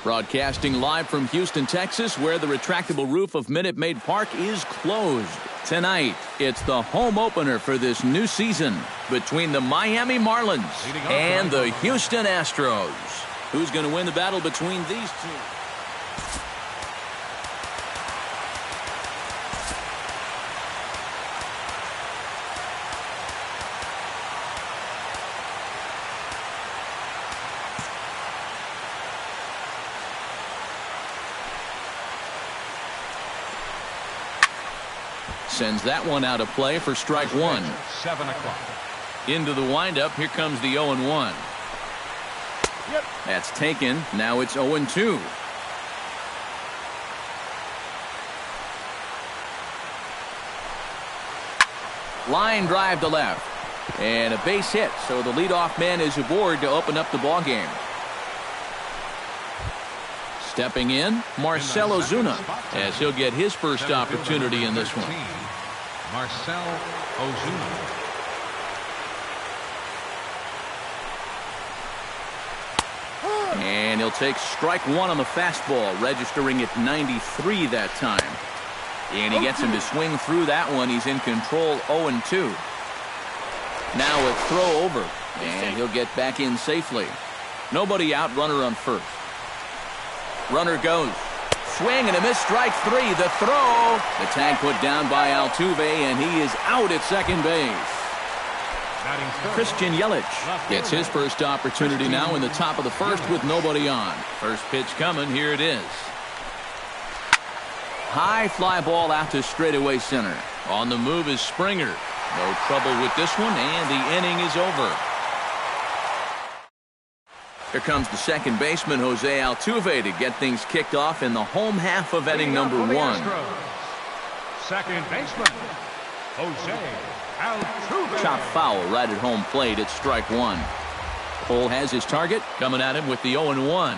Broadcasting live from Houston, Texas, where the retractable roof of Minute Maid Park is closed. Tonight, it's the home opener for this new season between the Miami Marlins and the Houston Astros. Who's going to win the battle between these two? Sends that one out of play for strike one. 7 o'clock. Into the windup. Here comes the 0-1. Yep. That's taken. Now it's 0-2. Line drive to left. And a base hit. So the leadoff man is aboard to open up the ball game. Stepping in, Marcell Ozuna, as he'll get his first opportunity in this one. Marcell Ozuna. And he'll take strike one on the fastball, registering at 93 that time. And he gets him to swing through that one. He's in control, 0-2. Now a throw over, and he'll get back in safely. Nobody out, runner on first. Runner goes. Swing and a miss, strike three. The throw. The tag put down by Altuve, and he is out at second base. Christian Yelich gets his first opportunity now in the top of the first with nobody on. First pitch coming. Here it is. High fly ball out to straightaway center. On the move is Springer. No trouble with this one, and the inning is over. Here comes the second baseman, Jose Altuve, to get things kicked off in the home half of inning number one. Second baseman, Jose Altuve. Chop foul right at home plate at strike one. Cole has his target, coming at him with the 0-1.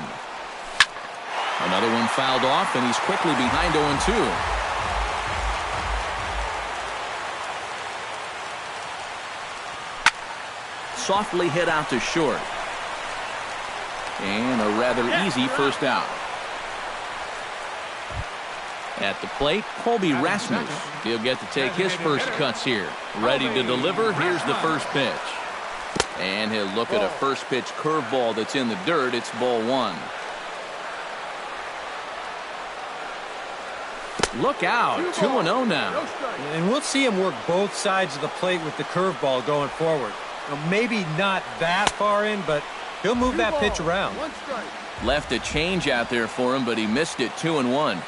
Another one fouled off, and he's quickly behind 0-2. Softly hit out to short. And a rather easy first out. At the plate, Colby Rasmus. He'll get to take his first cuts here. Ready to deliver. Here's the first pitch. And he'll look at a first pitch curveball that's in the dirt. It's ball one. Look out. 2-0 now. And we'll see him work both sides of the plate with the curveball going forward. Maybe not that far in, but he'll move that pitch around. Left a change out there for him, but he missed it. 2-1.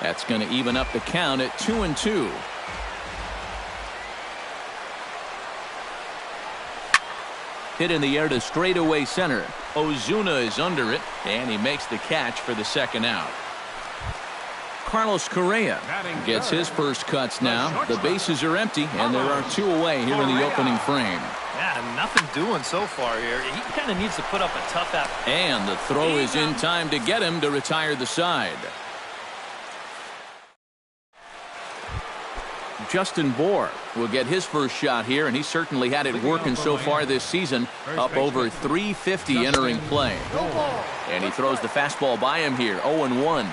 That's going to even up the count at 2-2. Hit in the air to straightaway center. Ozuna is under it, and he makes the catch for the second out. Carlos Correa gets his first cuts now. The bases are empty, and there are two away here in the opening frame. Yeah, nothing doing so far here. He kind of needs to put up a tough effort. And the throw is in time to get him to retire the side. Justin Bour will get his first shot here, and he certainly had it working so far this season. Up over 350 entering play. And he throws the fastball by him here. 0-1.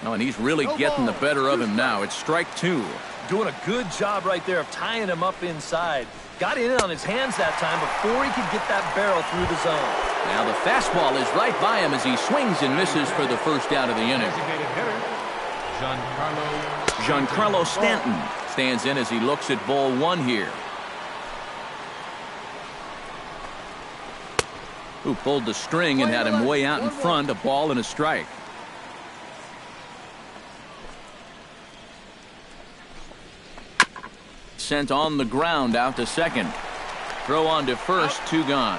Oh, and he's really getting the better of him now. It's strike two. Doing a good job right there of tying him up inside. Got in on his hands that time before he could get that barrel through the zone. Now the fastball is right by him as he swings and misses for the first out of the inning. Giancarlo Stanton stands in as he looks at ball one here. Who pulled the string and had him way out in front, a ball and a strike. Sent on the ground out to second. Throw on to first, two gone.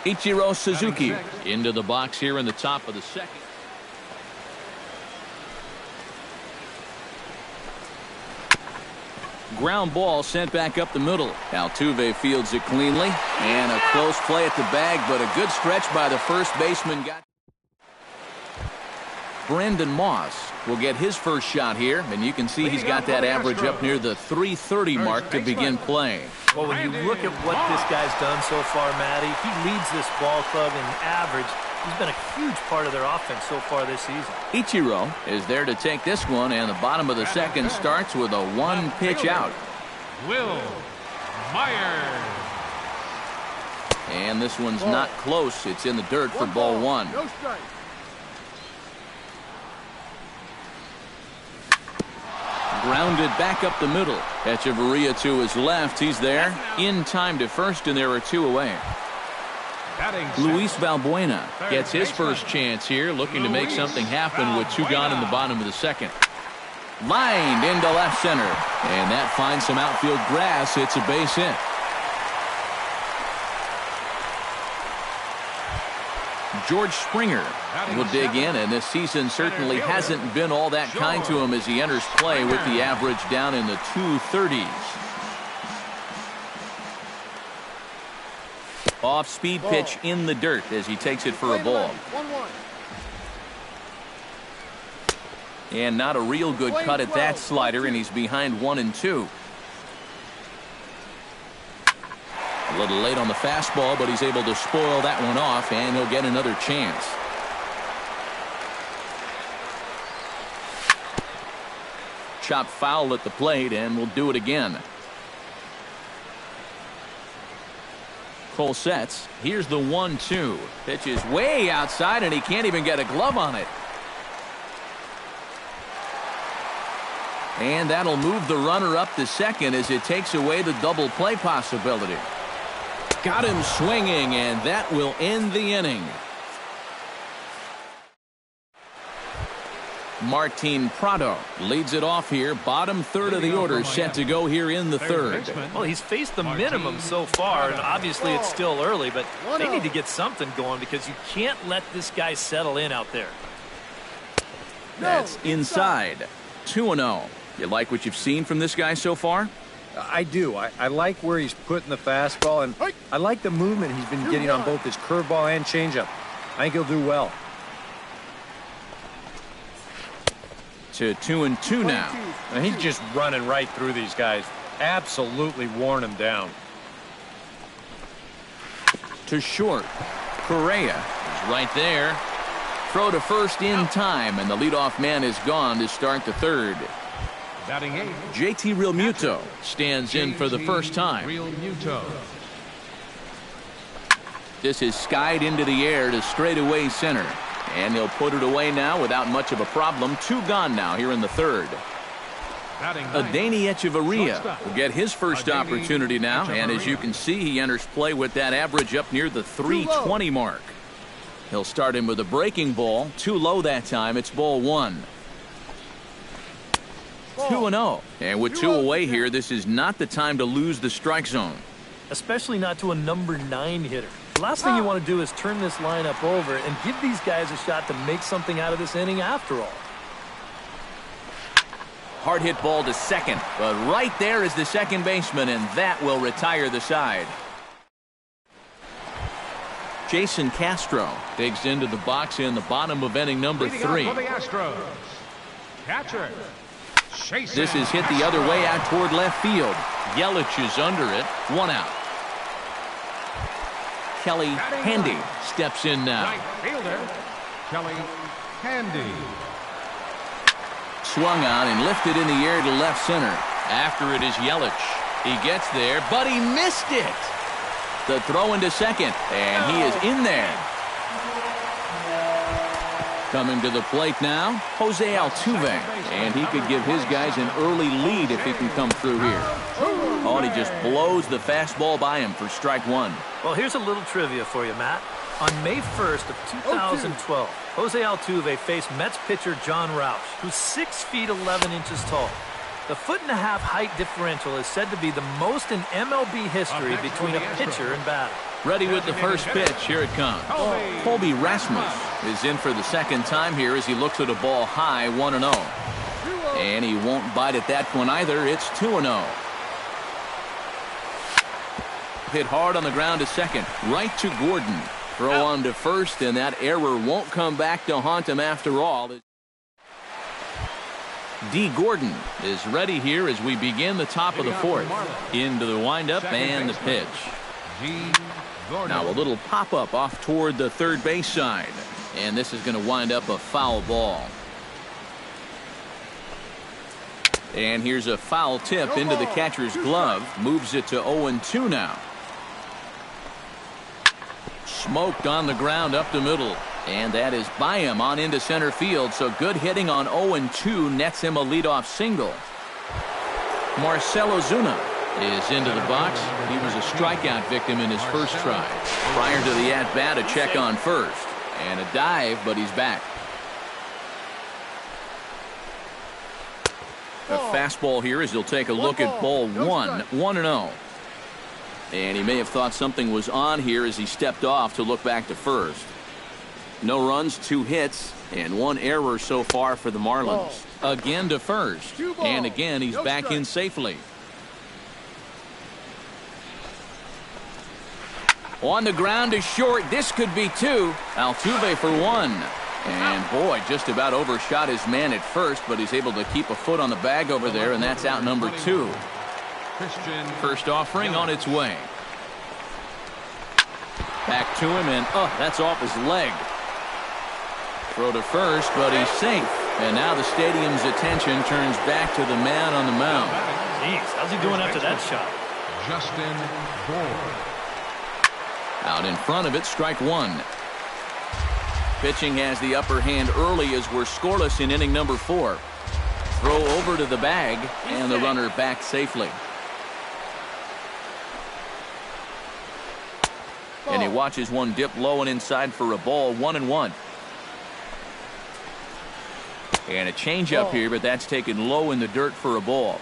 Ichiro Suzuki into the box here in the top of the second. Ground ball sent back up the middle. Altuve fields it cleanly, and a close play at the bag, but a good stretch by the first baseman. Brandon Moss will get his first shot here, and you can see he's got that average up near the .330 mark to begin play. Well, when you look at what this guy's done so far, Matty, he leads this ball club in average. He's been a huge part of their offense so far this season. Ichiro is there to take this one, and the bottom of the second starts with a one-pitch out. Will Myers. And this one's not close. It's in the dirt for ball one. No strike. Grounded back up the middle. Echeverria to his left. He's there in time to first, and there are two away. Luis Valbuena gets his first chance here, looking to make something happen with two gone in the bottom of the second. Lined into left center, and that finds some outfield grass. It's a base hit. George Springer will dig in, and this season certainly hasn't been all that kind to him as he enters play with the average down in the 230s. Off-speed pitch in the dirt as he takes it for a ball. 1-1. And not a real good cut at that slider, and he's behind 1-2. A little late on the fastball, but he's able to spoil that one off, and he'll get another chance. Chopped foul at the plate, and we'll do it again. Cole sets. Here's the 1-2. Pitch is way outside, and he can't even get a glove on it. And that'll move the runner up to second as it takes away the double play possibility. Got him swinging, and that will end the inning. Martin Prado leads it off here. Bottom third of the order set to go here in the third. Well, he's faced the minimum so far, and obviously it's still early, but they need to get something going because you can't let this guy settle in out there. That's inside. 2-0. You like what you've seen from this guy so far? I do. I like where he's putting the fastball, and I like the movement he's been getting on both his curveball and changeup. I think he'll do well. To 2-2 now. And he's just running right through these guys. Absolutely worn them down. To short. Correa is right there. Throw to first in time, and the leadoff man is gone to start the third. Batting eight. JT Realmuto stands in for the first time. Realmuto. This is skied into the air to straightaway center. And he'll put it away now without much of a problem. Two gone now here in the third. Adeiny Echeverria will get his first opportunity now. And as you can see, he enters play with that average up near the 320 mark. He'll start him with a breaking ball. Too low that time. It's ball one. 2-0. And with two away here, this is not the time to lose the strike zone. Especially not to a number 9 hitter. The last thing you want to do is turn this lineup over and give these guys a shot to make something out of this inning after all. Hard hit ball to second, but right there is the second baseman, and that will retire the side. Jason Castro digs into the box in the bottom of inning number 3. For the Astros. Catcher. This is hit the other way out toward left field. Yelich is under it. One out. Kelly Handy steps in now. Right fielder. Kelly Handy. Swung on and lifted in the air to left center. After it is Yelich. He gets there, but he missed it. The throw into second, and he is in there. Coming to the plate now, Jose Altuve, and he could give his guys an early lead if he can come through here. Oh, and he just blows the fastball by him for strike one. Well, here's a little trivia for you, Matt. On May 1st of 2012, Jose Altuve faced Mets pitcher John Roush, who's 6 feet 11 inches tall. The 1.5-foot height differential is said to be the most in MLB history between a pitcher and batter. Ready with the first pitch. Here it comes. Colby Rasmus is in for the second time here as he looks at a ball high, 1-0. And he won't bite at that one either. It's 2-0. Hit hard on the ground to second. Right to Gordon. Throw on to first, and that error won't come back to haunt him after all. D. Gordon is ready here as we begin the top of the fourth. Into the windup and the pitch. Now a little pop-up off toward the third base side. And this is going to wind up a foul ball. And here's a foul tip into the catcher's glove. Moves it to 0-2 now. Smoked on the ground up the middle. And that is by him on into center field. So good hitting on 0-2 nets him a leadoff single. Marcell Ozuna is into the box. He was a strikeout victim in his first try. Prior to the at-bat, a check on first. And a dive, but he's back. A fastball here as he'll take a look at ball one. 1-0. And he may have thought something was on here as he stepped off to look back to first. No runs, 2 hits, and 1 error so far for the Marlins. Again to first. And again, he's back in safely. On the ground to short. This could be 2. Altuve for 1. And boy, just about overshot his man at first, but he's able to keep a foot on the bag over there, and that's out number 2. First offering on its way. Back to him, and that's off his leg. Throw to first, but he's safe. And now the stadium's attention turns back to the man on the mound. Jeez, how's he doing after that shot? Justin Bourne. Out in front of it, strike 1. Pitching has the upper hand early as we're scoreless in inning number 4. Throw over to the bag, and the runner back safely. And he watches one dip low and inside for a ball. 1-1. And a changeup here, but that's taken low in the dirt for a ball.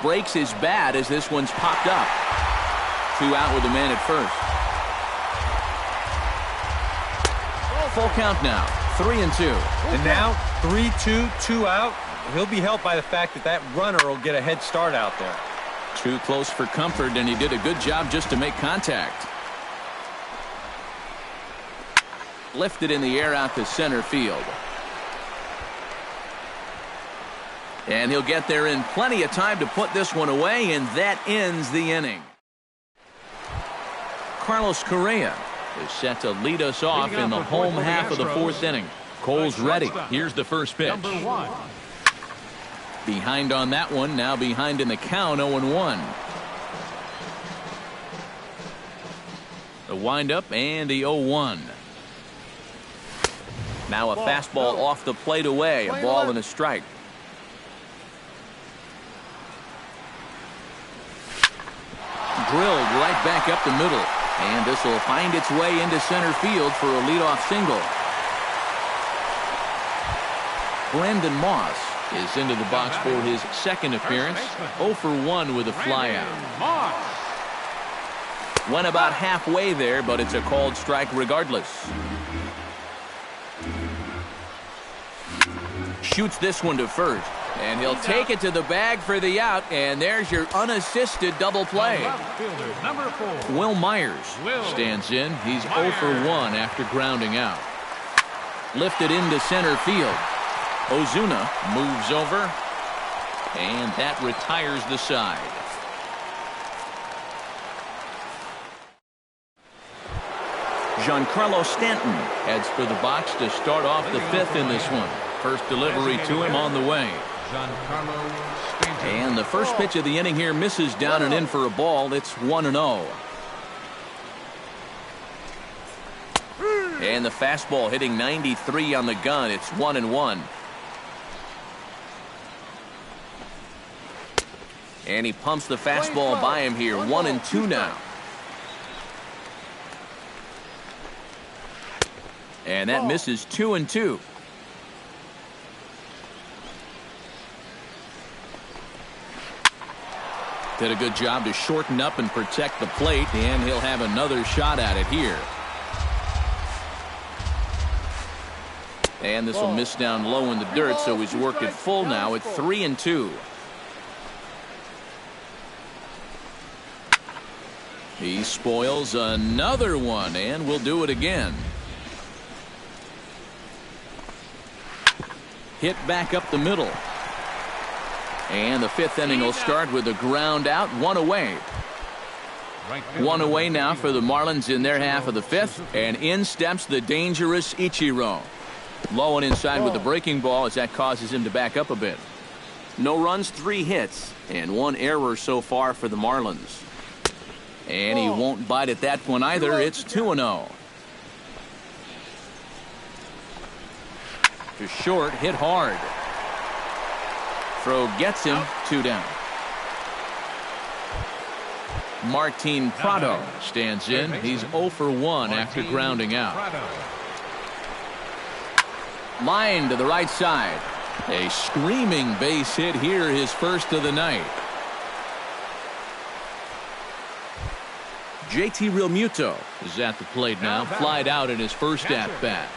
Breaks his bat as this one's popped up. 2 out with the man at first. Full count now. 3-2. And now 3-2, 2 out. He'll be helped by the fact that that runner will get a head start out there. Too close for comfort, and he did a good job just to make contact. Lifted in the air out to center field. And he'll get there in plenty of time to put this one away, and that ends the inning. Carlos Correa is set to lead us off in the home half of the 4th inning. Cole's ready. Here's the first pitch. Behind on that one, now behind in the count, 0-1. The windup and the 0-1. Now a fastball off the plate away, a ball and a strike. Drilled right back up the middle, and this will find its way into center field for a leadoff single. Brandon Moss is into the box for his second appearance. 0 for 1 with a flyout. Went about halfway there, but it's a called strike regardless. Shoots this one to first, and he'll take it to the bag for the out, and there's your unassisted double play. Will Myers stands in. He's 0 for 1 after grounding out. Lifted into center field. Ozuna moves over, and that retires the side. Giancarlo Stanton heads for the box to start off the 5th in this one. First delivery to him on the way. And the first pitch of the inning here misses down and in for a ball. It's 1-0. And the fastball hitting 93 on the gun. It's 1-1. And he pumps the fastball by him here. 1-2 now. And that misses 2-2. Did a good job to shorten up and protect the plate, and he'll have another shot at it here. And this will miss down low in the dirt, so he's worked it full now at 3-2. He spoils another one, and will do it again. hit back up the middle. And the fifth inning will start with a ground out, one away. One away now for the Marlins in their half of the fifth, and in steps the dangerous Ichiro. Low and inside with the breaking ball as that causes him to back up a bit. No runs, 3 hits, and 1 error so far for the Marlins. And he won't bite at that one either. It's 2-0. To short, hit hard. Throw gets him, 2 down. Martin Prado stands in. He's 0 for 1 after grounding out. Line to the right side. A screaming base hit here, his first of the night. JT Realmuto is at the plate now. Flied out in his first at-bat.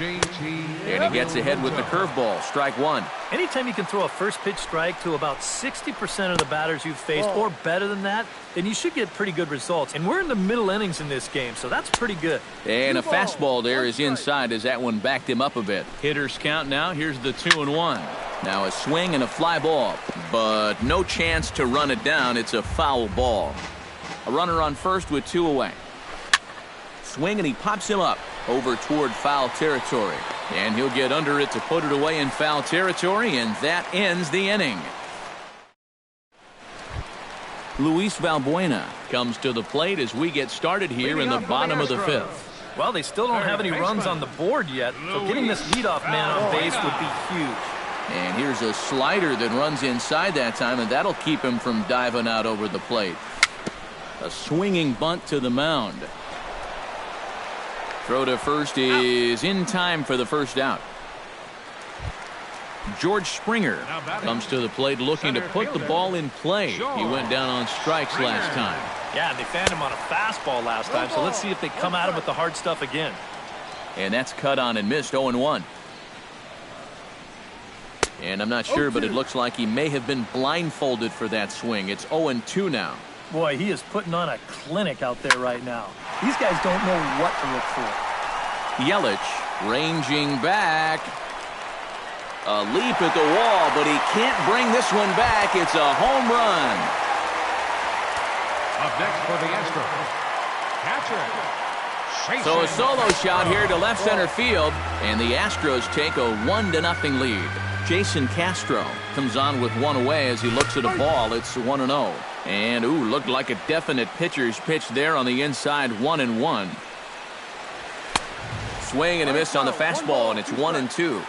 And he gets ahead with the curveball. Strike 1. Anytime you can throw a first pitch strike to about 60% of the batters you've faced or better than that, then you should get pretty good results. And we're in the middle innings in this game, so that's pretty good. And a fastball there is inside as that one backed him up a bit. Hitters count now. Here's the 2-1. Now a swing and a fly ball, but no chance to run it down. It's a foul ball. A runner on first with 2 away. Swing and he pops him up over toward foul territory, and he'll get under it to put it away in foul territory, and that ends the inning. Luis Valbuena comes to the plate as we get started here in the bottom of the fifth. Well, they still don't have any runs on the board yet, so getting this leadoff man on base would be huge. And here's a slider that runs inside that time, and that'll keep him from diving out over the plate. A swinging bunt to the mound. Throw to first is in time for the first out. George Springer comes to the plate looking to put the ball in play. He went down on strikes last time. Yeah, and they fanned him on a fastball last time, so let's see if they come at him with the hard stuff again. And that's cut on and missed. 0-1. And I'm not sure, but it looks like he may have been blindfolded for that swing. It's 0-2 now. Boy, he is putting on a clinic out there right now. These guys don't know what to look for. Yelich ranging back. A leap at the wall, but he can't bring this one back. It's a home run. Up next for the Astros, catcher. So a solo shot here to left center field, and the Astros take a 1-0 lead. Jason Castro comes on with 1 away as he looks at a ball. It's 1-0. And, looked like a definite pitcher's pitch there on the inside, 1-1. Swing and a miss on the fastball, and it's 1-2.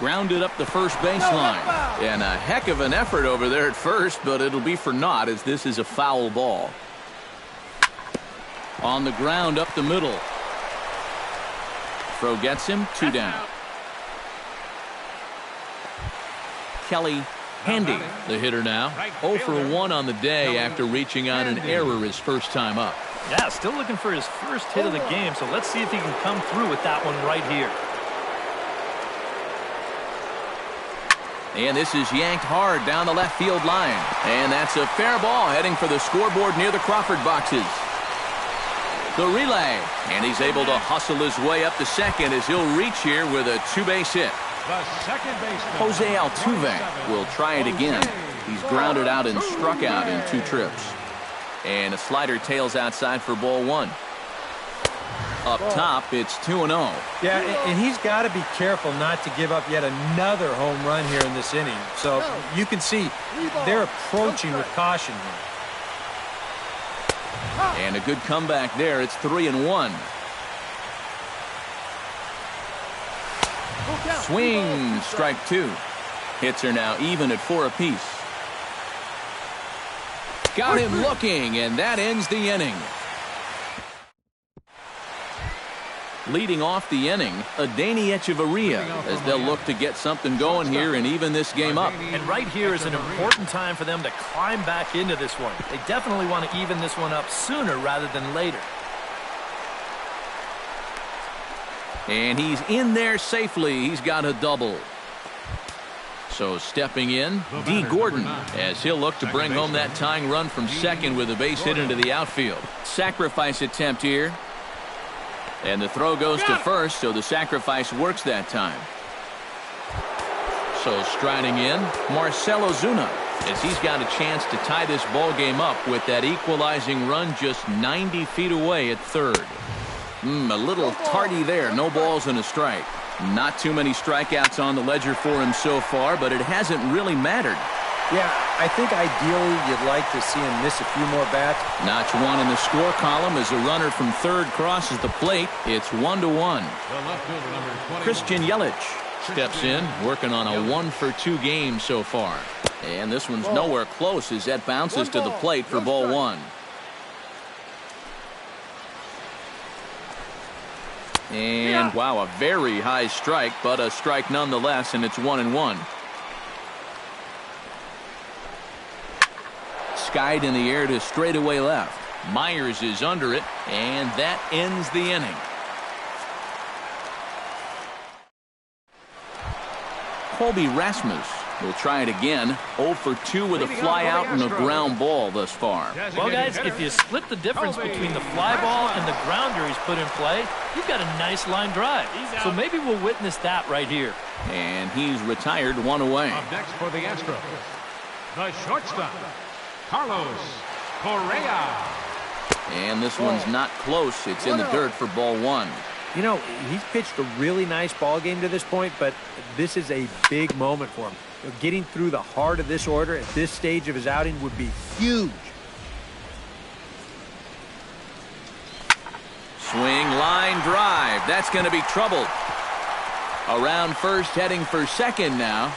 Grounded up the first baseline. And a heck of an effort over there at first, but it'll be for naught as this is a foul ball. On the ground up the middle. Throw gets him, 2 down. Kelly Handy, the hitter now. 0 for 1 on the day after reaching on an error his first time up. Yeah, still looking for his first hit of the game, so let's see if he can come through with that one right here. And this is yanked hard down the left field line. And that's a fair ball heading for the scoreboard near the Crawford boxes. The relay, and he's able to hustle his way up to second as he'll reach here with a 2-base hit. The second baseman, Jose Altuve will try it again. He's grounded out and struck out in 2 trips. And a slider tails outside for ball 1. Up top, it's 2-0. Yeah, and he's got to be careful not to give up yet another home run here in this inning. So you can see they're approaching with caution here. And a good comeback there. It's 3-1. Swing, strike 2. Hits are now even at 4 apiece. Got him looking, and that ends the inning. Leading off the inning, Adeiny Echeverria, as they'll look to get something going here and even this game up. And right here is an important time for them to climb back into this one. They definitely want to even this one up sooner rather than later. And he's in there safely. He's got a double. So stepping in, D. Gordon, as he'll look to bring home that tying run from second with a base hit into the outfield. Sacrifice attempt here. And the throw goes to first, so the sacrifice works that time. So striding in, Marcell Ozuna, as he's got a chance to tie this ball game up with that equalizing run just 90 feet away at third. A little tardy there. No balls and a strike. Not too many strikeouts on the ledger for him so far, but it hasn't really mattered. Yeah, I think ideally you'd like to see him miss a few more bats. Notch one in the score column as a runner from third crosses the plate. It's 1-1. The left fielder, number 21. Christian Yelich steps in, working on a 1-for-2 game so far. And this one's nowhere close as that bounces to the plate for ball one. And wow, a very high strike, but a strike nonetheless, and it's 1-1. Skied in the air to straightaway left. Myers is under it, and that ends the inning. Colby Rasmus will try it again. 0 for 2 with a fly out and a ground ball thus far. Well, guys, if you split the difference between the fly ball and the grounder he's put in play, you've got a nice line drive. So maybe we'll witness that right here. And he's retired, one away. Up next for the Astros, the shortstop, Carlos Correa. And this one's not close. It's in the dirt for ball one. You know, he's pitched a really nice ball game to this point, but this is a big moment for him. Getting through the heart of this order at this stage of his outing would be huge. Swing, line, drive. That's going to be trouble. Around first, heading for second now.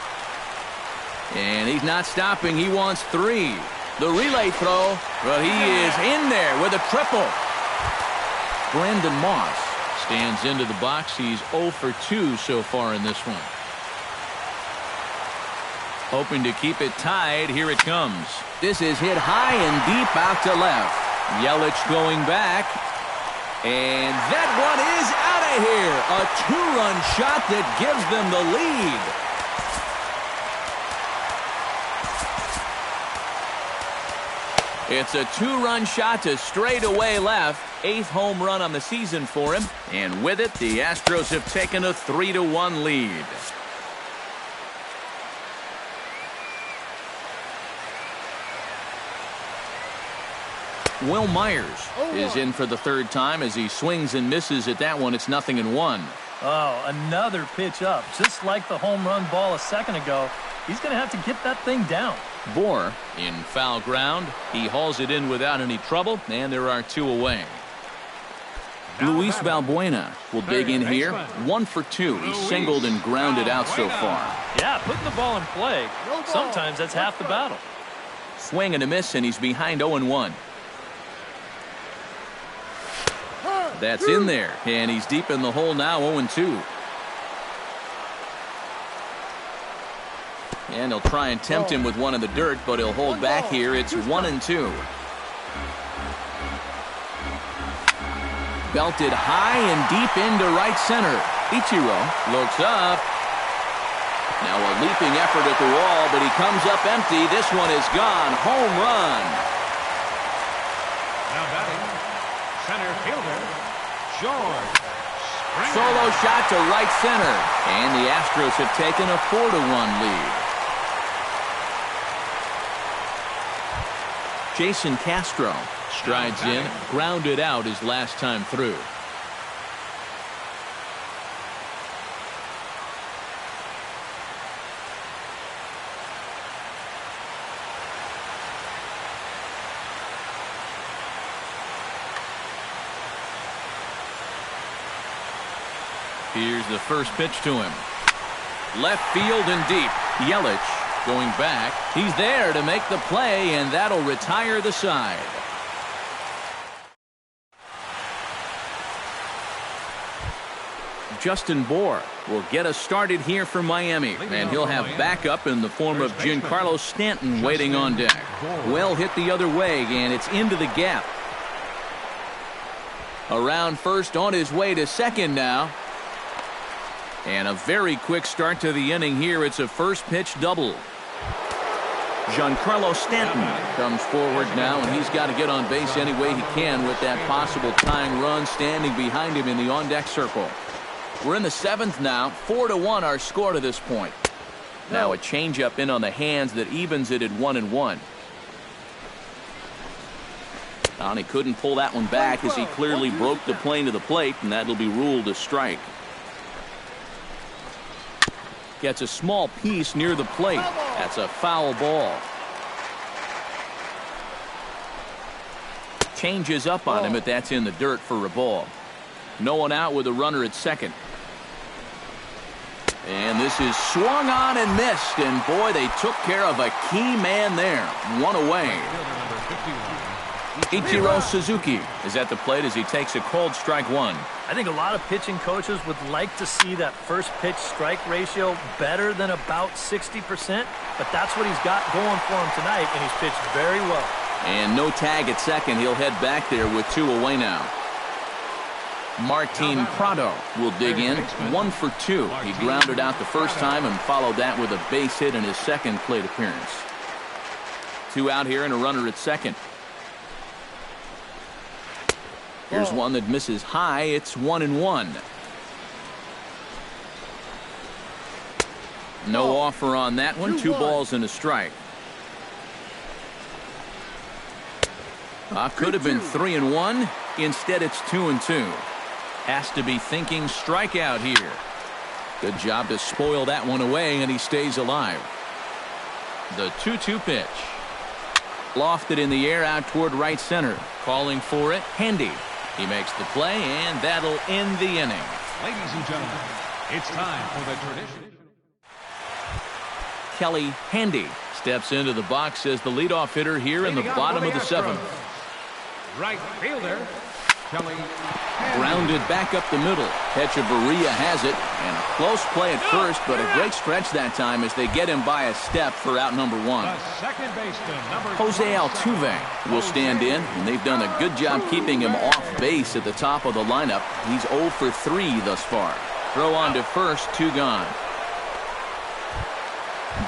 And he's not stopping. He wants 3. The relay throw, but he is in there with a triple. Brandon Moss stands into the box. He's 0 for 2 so far in this one. Hoping to keep it tied. Here it comes. This is hit high and deep out to left. Yelich going back. And that one is out of here. A 2-run shot that gives them the lead. It's a 2-run shot to straightaway left. 8th home run on the season for him. And with it, the Astros have taken a 3-1 lead. Will Myers is in for the third time as he swings and misses at that one. It's 0-1. Oh, another pitch up. Just like the home run ball a second ago. He's going to have to get that thing down. Bohr in foul ground. He hauls it in without any trouble, and there are 2 away. Luis Valbuena will dig in here. 1 for 2. He's singled and grounded out so far. Yeah, putting the ball in play, sometimes that's half the battle. Swing and a miss, and he's behind 0-1. That's in there, and he's deep in the hole now, 0-2. And he'll try and tempt him with one in the dirt, but he'll hold back here. It's 1-2. Belted high and deep into right center. Ichiro looks up. Now a leaping effort at the wall, but he comes up empty. This one is gone. Home run. Now batting, center fielder, George Springer. Solo shot to right center. And the Astros have taken a 4-1 lead. Jason Castro strides in, grounded out his last time through. Here's the first pitch to him. Left field and deep. Yelich going back. He's there to make the play, and that'll retire the side. Justin Bohr will get us started here for Miami, and he'll have backup in the form of Giancarlo Stanton waiting on deck. Well hit the other way, and it's into the gap. Around first, on his way to second now. And a very quick start to the inning here. It's a first pitch double. Giancarlo Stanton comes forward now, and he's got to get on base any way he can with that possible tying run standing behind him in the on-deck circle. We're in the 7th now. 4-1 our score to this point. Now a changeup in on the hands that evens it at 1-1. And he couldn't pull that one back as he clearly broke the plane to the plate, and that'll be ruled a strike. Gets a small piece near the plate. That's a foul ball. Changes up on him, but that's in the dirt for a ball. No one out with a runner at second. And this is swung on and missed, and boy, they took care of a key man there. One away. Ichiro Suzuki is at the plate as he takes a cold strike one. I think a lot of pitching coaches would like to see that first pitch strike ratio better than about 60%, but that's what he's got going for him tonight, and he's pitched very well. And no tag at second. He'll head back there with 2 away now. Martin Prado will dig in. 1 for 2. He grounded out the first time and followed that with a base hit in his second plate appearance. 2 out here and a runner at second. Here's one that misses high. It's 1-1. No offer on that one. 2 balls and a strike. Could have been 3-1. Instead, it's 2-2. Has to be thinking strikeout here. Good job to spoil that one away, and he stays alive. The 2-2 pitch. Lofted in the air out toward right center. Calling for it, Handy. He makes the play, and that'll end the inning. Ladies and gentlemen, it's time for the tradition. Kelly Handy steps into the box as the leadoff hitter here in the bottom of the 7th. Right fielder, Kelly Handy. Grounded back up the middle. Echeverria has it, and a close play at first, but a great stretch that time as they get him by a step for out number 1. The second baseman, number Jose Altuve will stand in, and they've done a good job keeping him off base at the top of the lineup. He's 0 for 3 thus far. Throw on to first, 2 gone.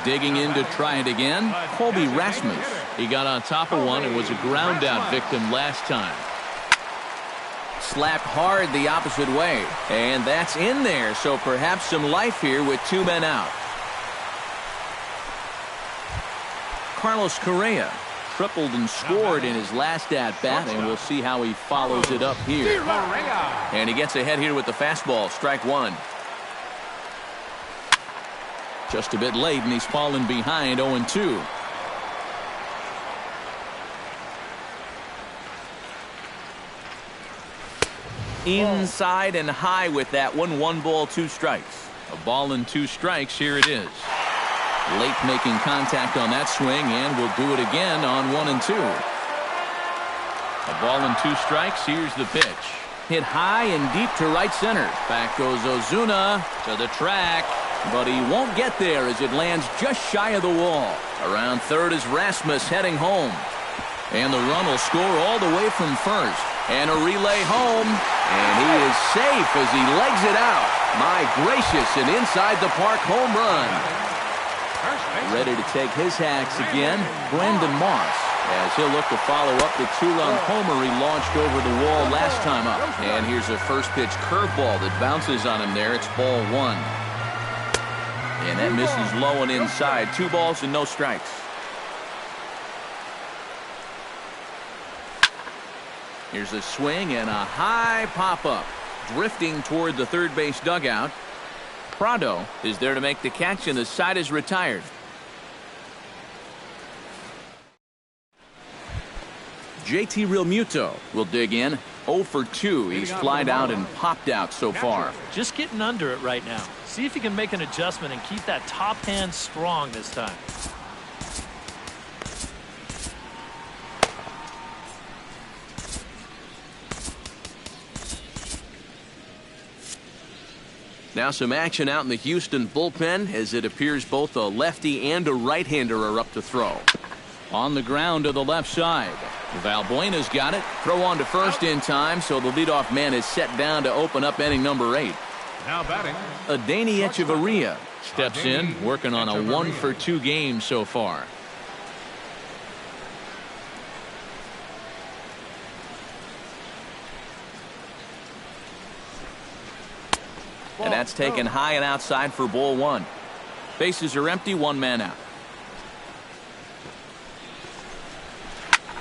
Digging in to try it again, Colby Rasmus. He got on top of one and was a ground out victim last time. Slapped hard the opposite way, and that's in there, so perhaps some life here with 2 men out. Carlos Correa tripled and scored in his last at-bat, and we'll see how he follows it up here. And he gets ahead here with the fastball, strike 1. Just a bit late, and he's fallen behind 0-2. Inside and high with that one. 1 ball, 2 strikes. A ball and 2 strikes. Here it is. Late making contact on that swing, and we'll do it again on 1 and 2. A ball and 2 strikes. Here's the pitch. Hit high and deep to right center. Back goes Ozuna to the track, but he won't get there as it lands just shy of the wall. Around third is Rasmus heading home. And the run will score all the way from first. And a relay home. And he is safe as he legs it out. My gracious, an inside the park home run. Ready to take his hacks again, Brandon Moss, as he'll look to follow up the 2-run homer he launched over the wall last time up. And here's a first pitch curveball that bounces on him there. It's ball 1. And that misses low and inside. 2 balls and no strikes. Here's a swing and a high pop-up. Drifting toward the third base dugout. Prado is there to make the catch, and the side is retired. JT Realmuto will dig in. 0 for 2. He's flied out and popped out so far. Just getting under it right now. See if he can make an adjustment and keep that top hand strong this time. Now some action out in the Houston bullpen as it appears both a lefty and a right-hander are up to throw. On the ground to the left side. Valbuena's got it. Throw on to first in time, so the leadoff man is set down to open up inning number 8. Now batting, Adeiny Echeverria steps in, working on a 1 for 2 game so far. And that's taken high and outside for ball one. Bases are empty, one man out.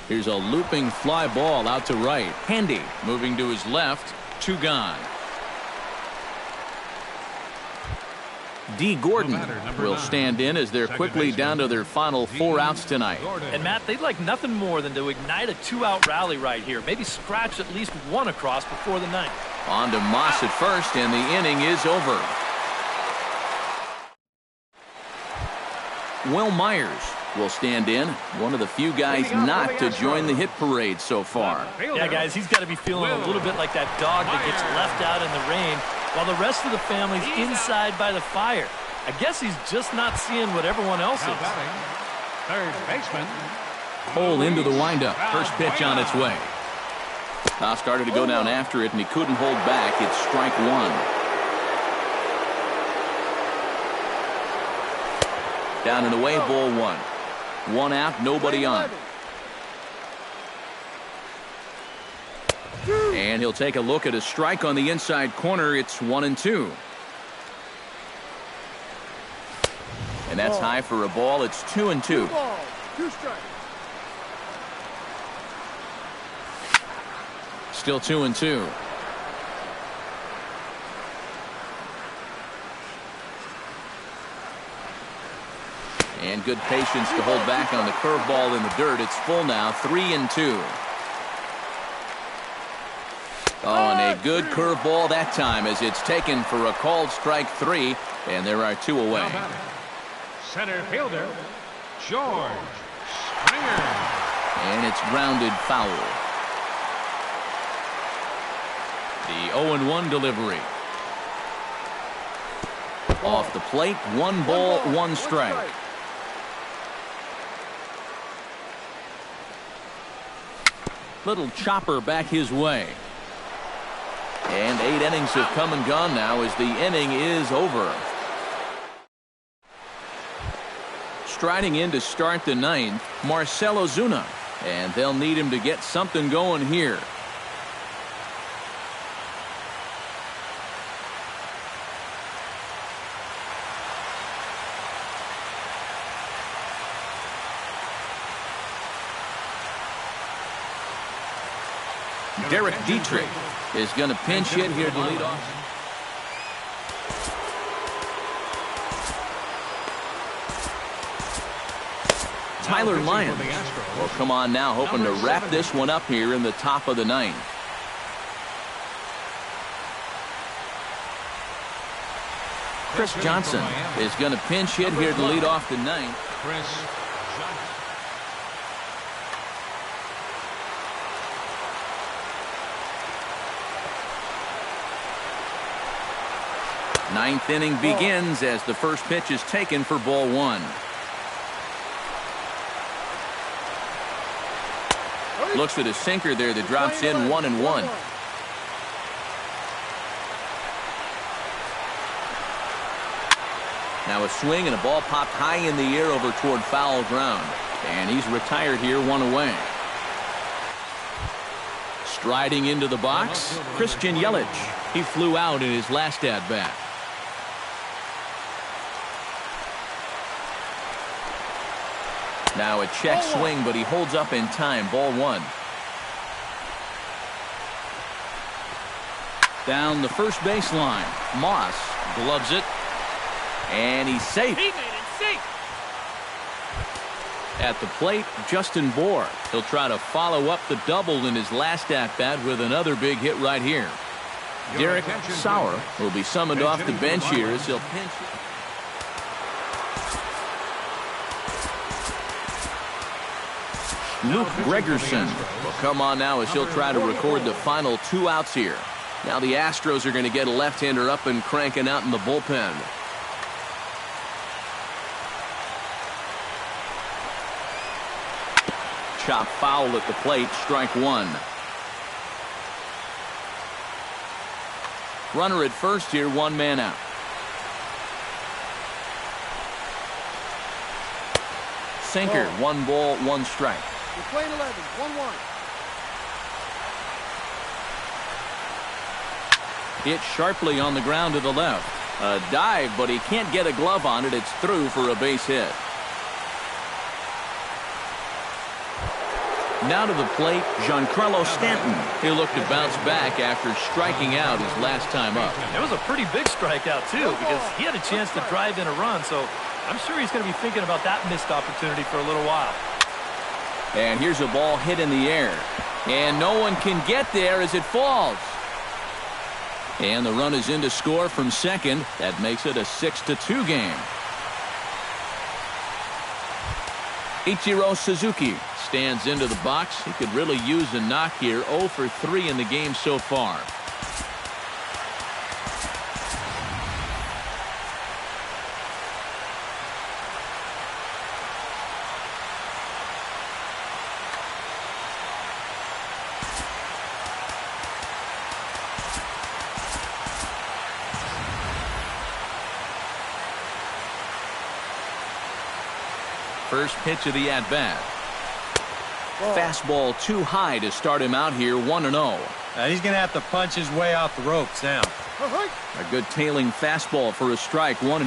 Here's a looping fly ball out to right. Handy moving to his left. Two gone. D. Gordon will stand in as they're quickly down to their final 4 outs tonight. And Matt, they'd like nothing more than to ignite a 2-out rally right here. Maybe scratch at least one across before the ninth. On to Moss at first, and the inning is over. Will Myers will stand in, one of the few guys not to join the hit parade so far. Yeah, guys, he's got to be feeling a little bit like that dog that gets left out in the rain while the rest of the family's inside by the fire. I guess he's just not seeing what everyone else is. Third baseman. Cole into the windup. First pitch on its way. Now started to go down after it, and he couldn't hold back. It's strike one. Down and away, ball one. 1 out, nobody on. And he'll take a look at a strike on the inside corner. It's 1-2. And that's high for a ball. It's 2-2. 2 strikes. Still 2-2. And good patience to hold back on the curveball in the dirt. It's full now, 3-2. Oh, and a good curveball that time as it's taken for a called strike 3, and there are 2 away. Center fielder, George Springer. And it's grounded foul. The 0-1 delivery. Off the plate, 1 ball, 1 strike. Little chopper back his way. And 8 innings have come and gone now as the inning is over. Striding in to start the 9th, Marcell Ozuna. And they'll need him to get something going here. Derek Dietrich is going to pinch hit here to lead off. Tyler Lyons will come on now, hoping to wrap this one up here in the top of the 9th. Chris Johnson is going to pinch hit here to lead off the 9th. Chris Johnson. 9th inning begins as the first pitch is taken for ball 1. Looks at a sinker there that drops in 1-1. Now a swing and a ball popped high in the air over toward foul ground. And he's retired here, 1 away. Striding into the box, Christian Yelich. He flew out in his last at-bat. Now a check swing, but he holds up in time. Ball 1. Down the first baseline. Moss gloves it. And he's safe. He made it safe. At the plate, Justin Bour. He'll try to follow up the double in his last at-bat with another big hit right here. Derek Sauer will be summoned off the bench here as he'll pinch. Luke Gregerson will come on now as he'll try to record the final 2 outs here. Now the Astros are going to get a left-hander up and cranking out in the bullpen. Chop foul at the plate, strike 1. Runner at first here, 1 man out. Sinker, 1 ball, 1 strike. We're playing 11, 1-1. Hit sharply on the ground to the left. A dive, but he can't get a glove on it. It's through for a base hit. Now to the plate, Giancarlo Stanton. He'll look to bounce back after striking out his last time up. It was a pretty big strikeout, too, because he had a chance to drive in a run, so I'm sure he's going to be thinking about that missed opportunity for a little while. And here's a ball hit in the air. And no one can get there as it falls. And the run is in to score from second. That makes it a 6-2 game. Ichiro Suzuki stands into the box. He could really use a knock here. 0 for 3 in the game so far. First pitch of the at-bat. Fastball too high to start him out here, 1-0. He's going to have to punch his way off the ropes now. A good tailing fastball for a strike, 1-1.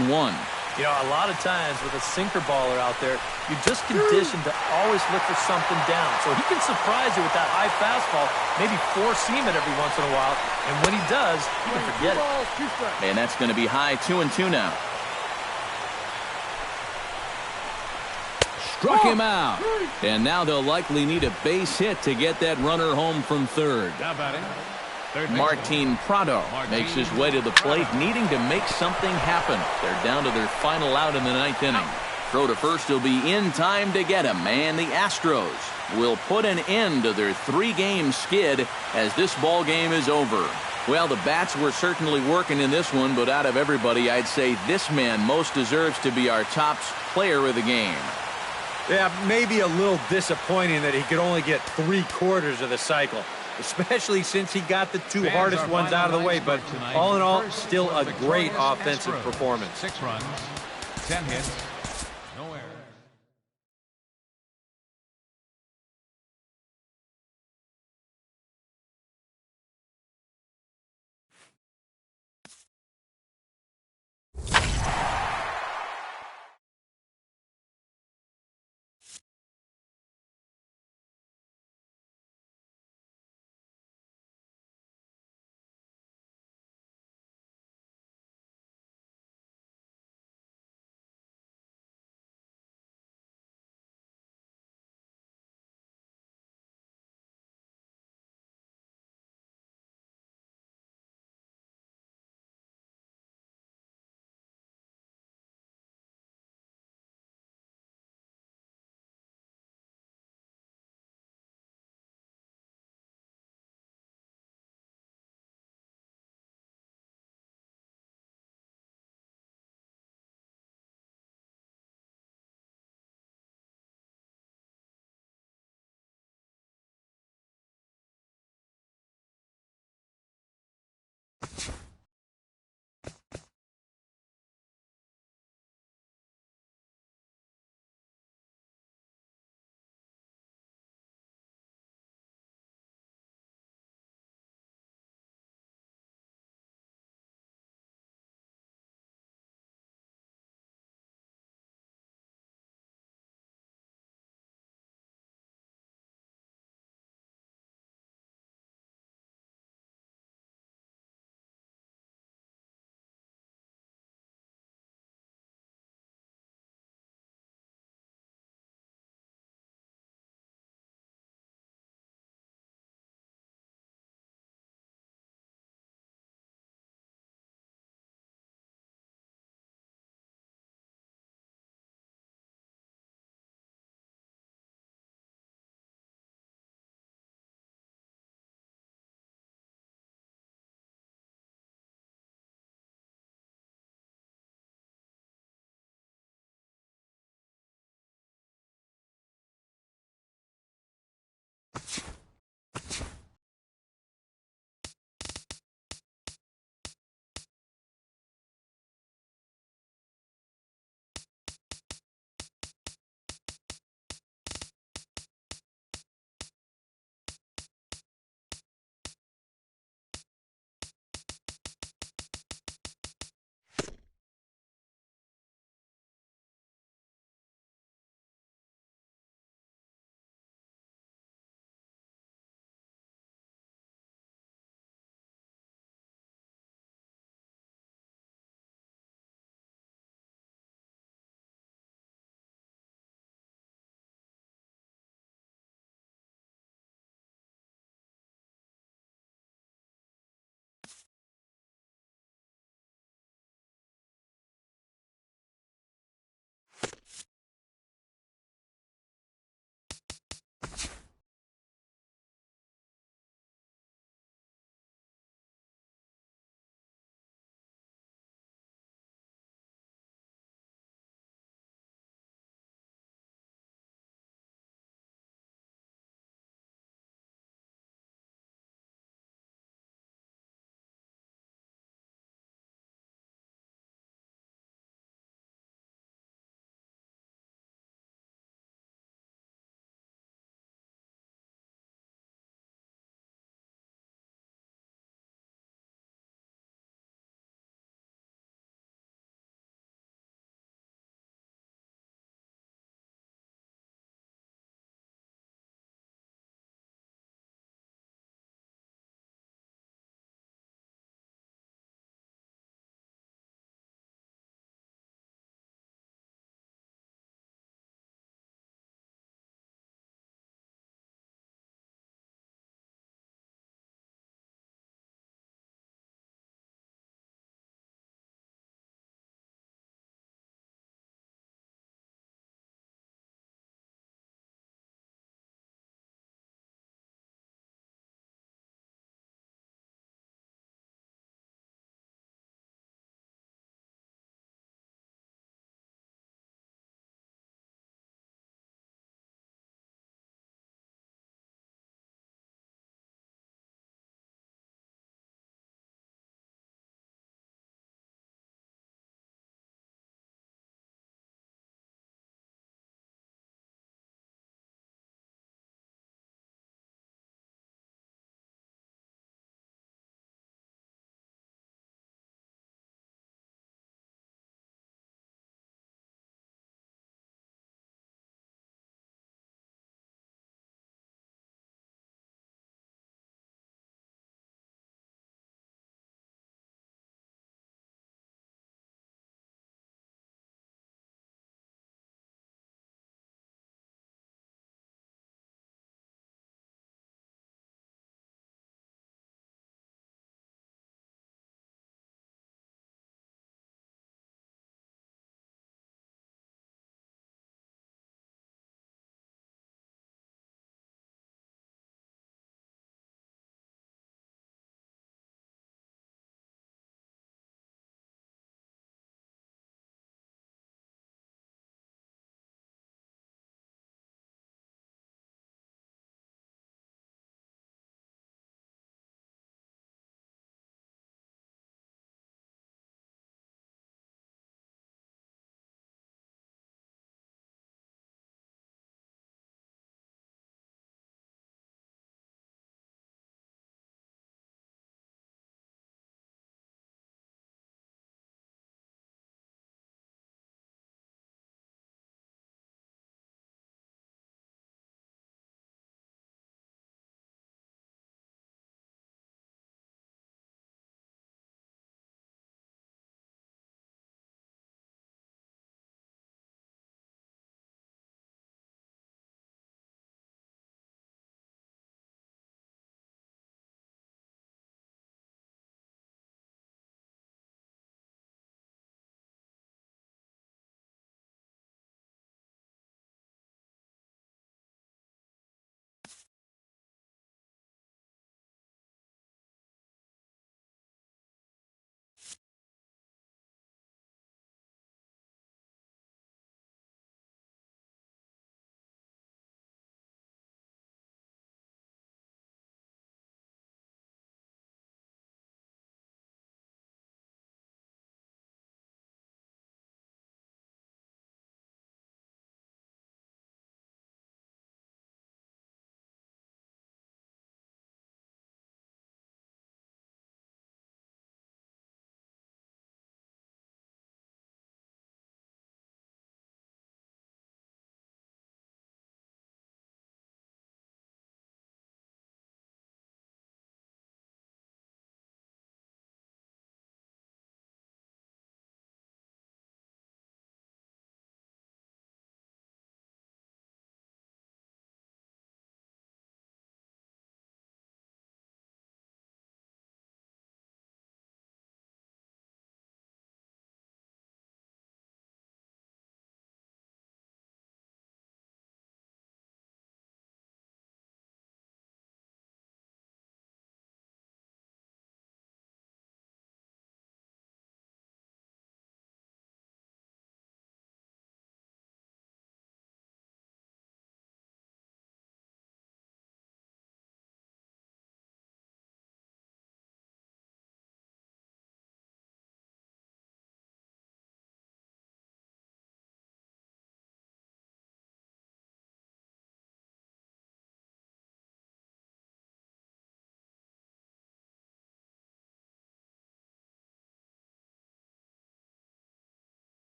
You know, a lot of times with a sinker baller out there, you're just conditioned to always look for something down. So he can surprise you with that high fastball, maybe four-seam it every once in a while. And when he does, you can forget it. And that's going to be high, 2-2 now. Struck him out. And now they'll likely need a base hit to get that runner home from third. Now batting, third Martin Prado makes his way to the plate, needing to make something happen. They're down to their final out in the ninth inning. Throw to first will be in time to get him, and the Astros will put an end to their three-game skid as this ball game is over. Well, the bats were certainly working in this one, but out of everybody, I'd say this man most deserves to be our top player of the game. Yeah, maybe a little disappointing that he could only get 3/4 of the cycle, especially since he got the two hardest ones out of the way. But all in all, still a great offensive performance. 6 runs, 10 hits,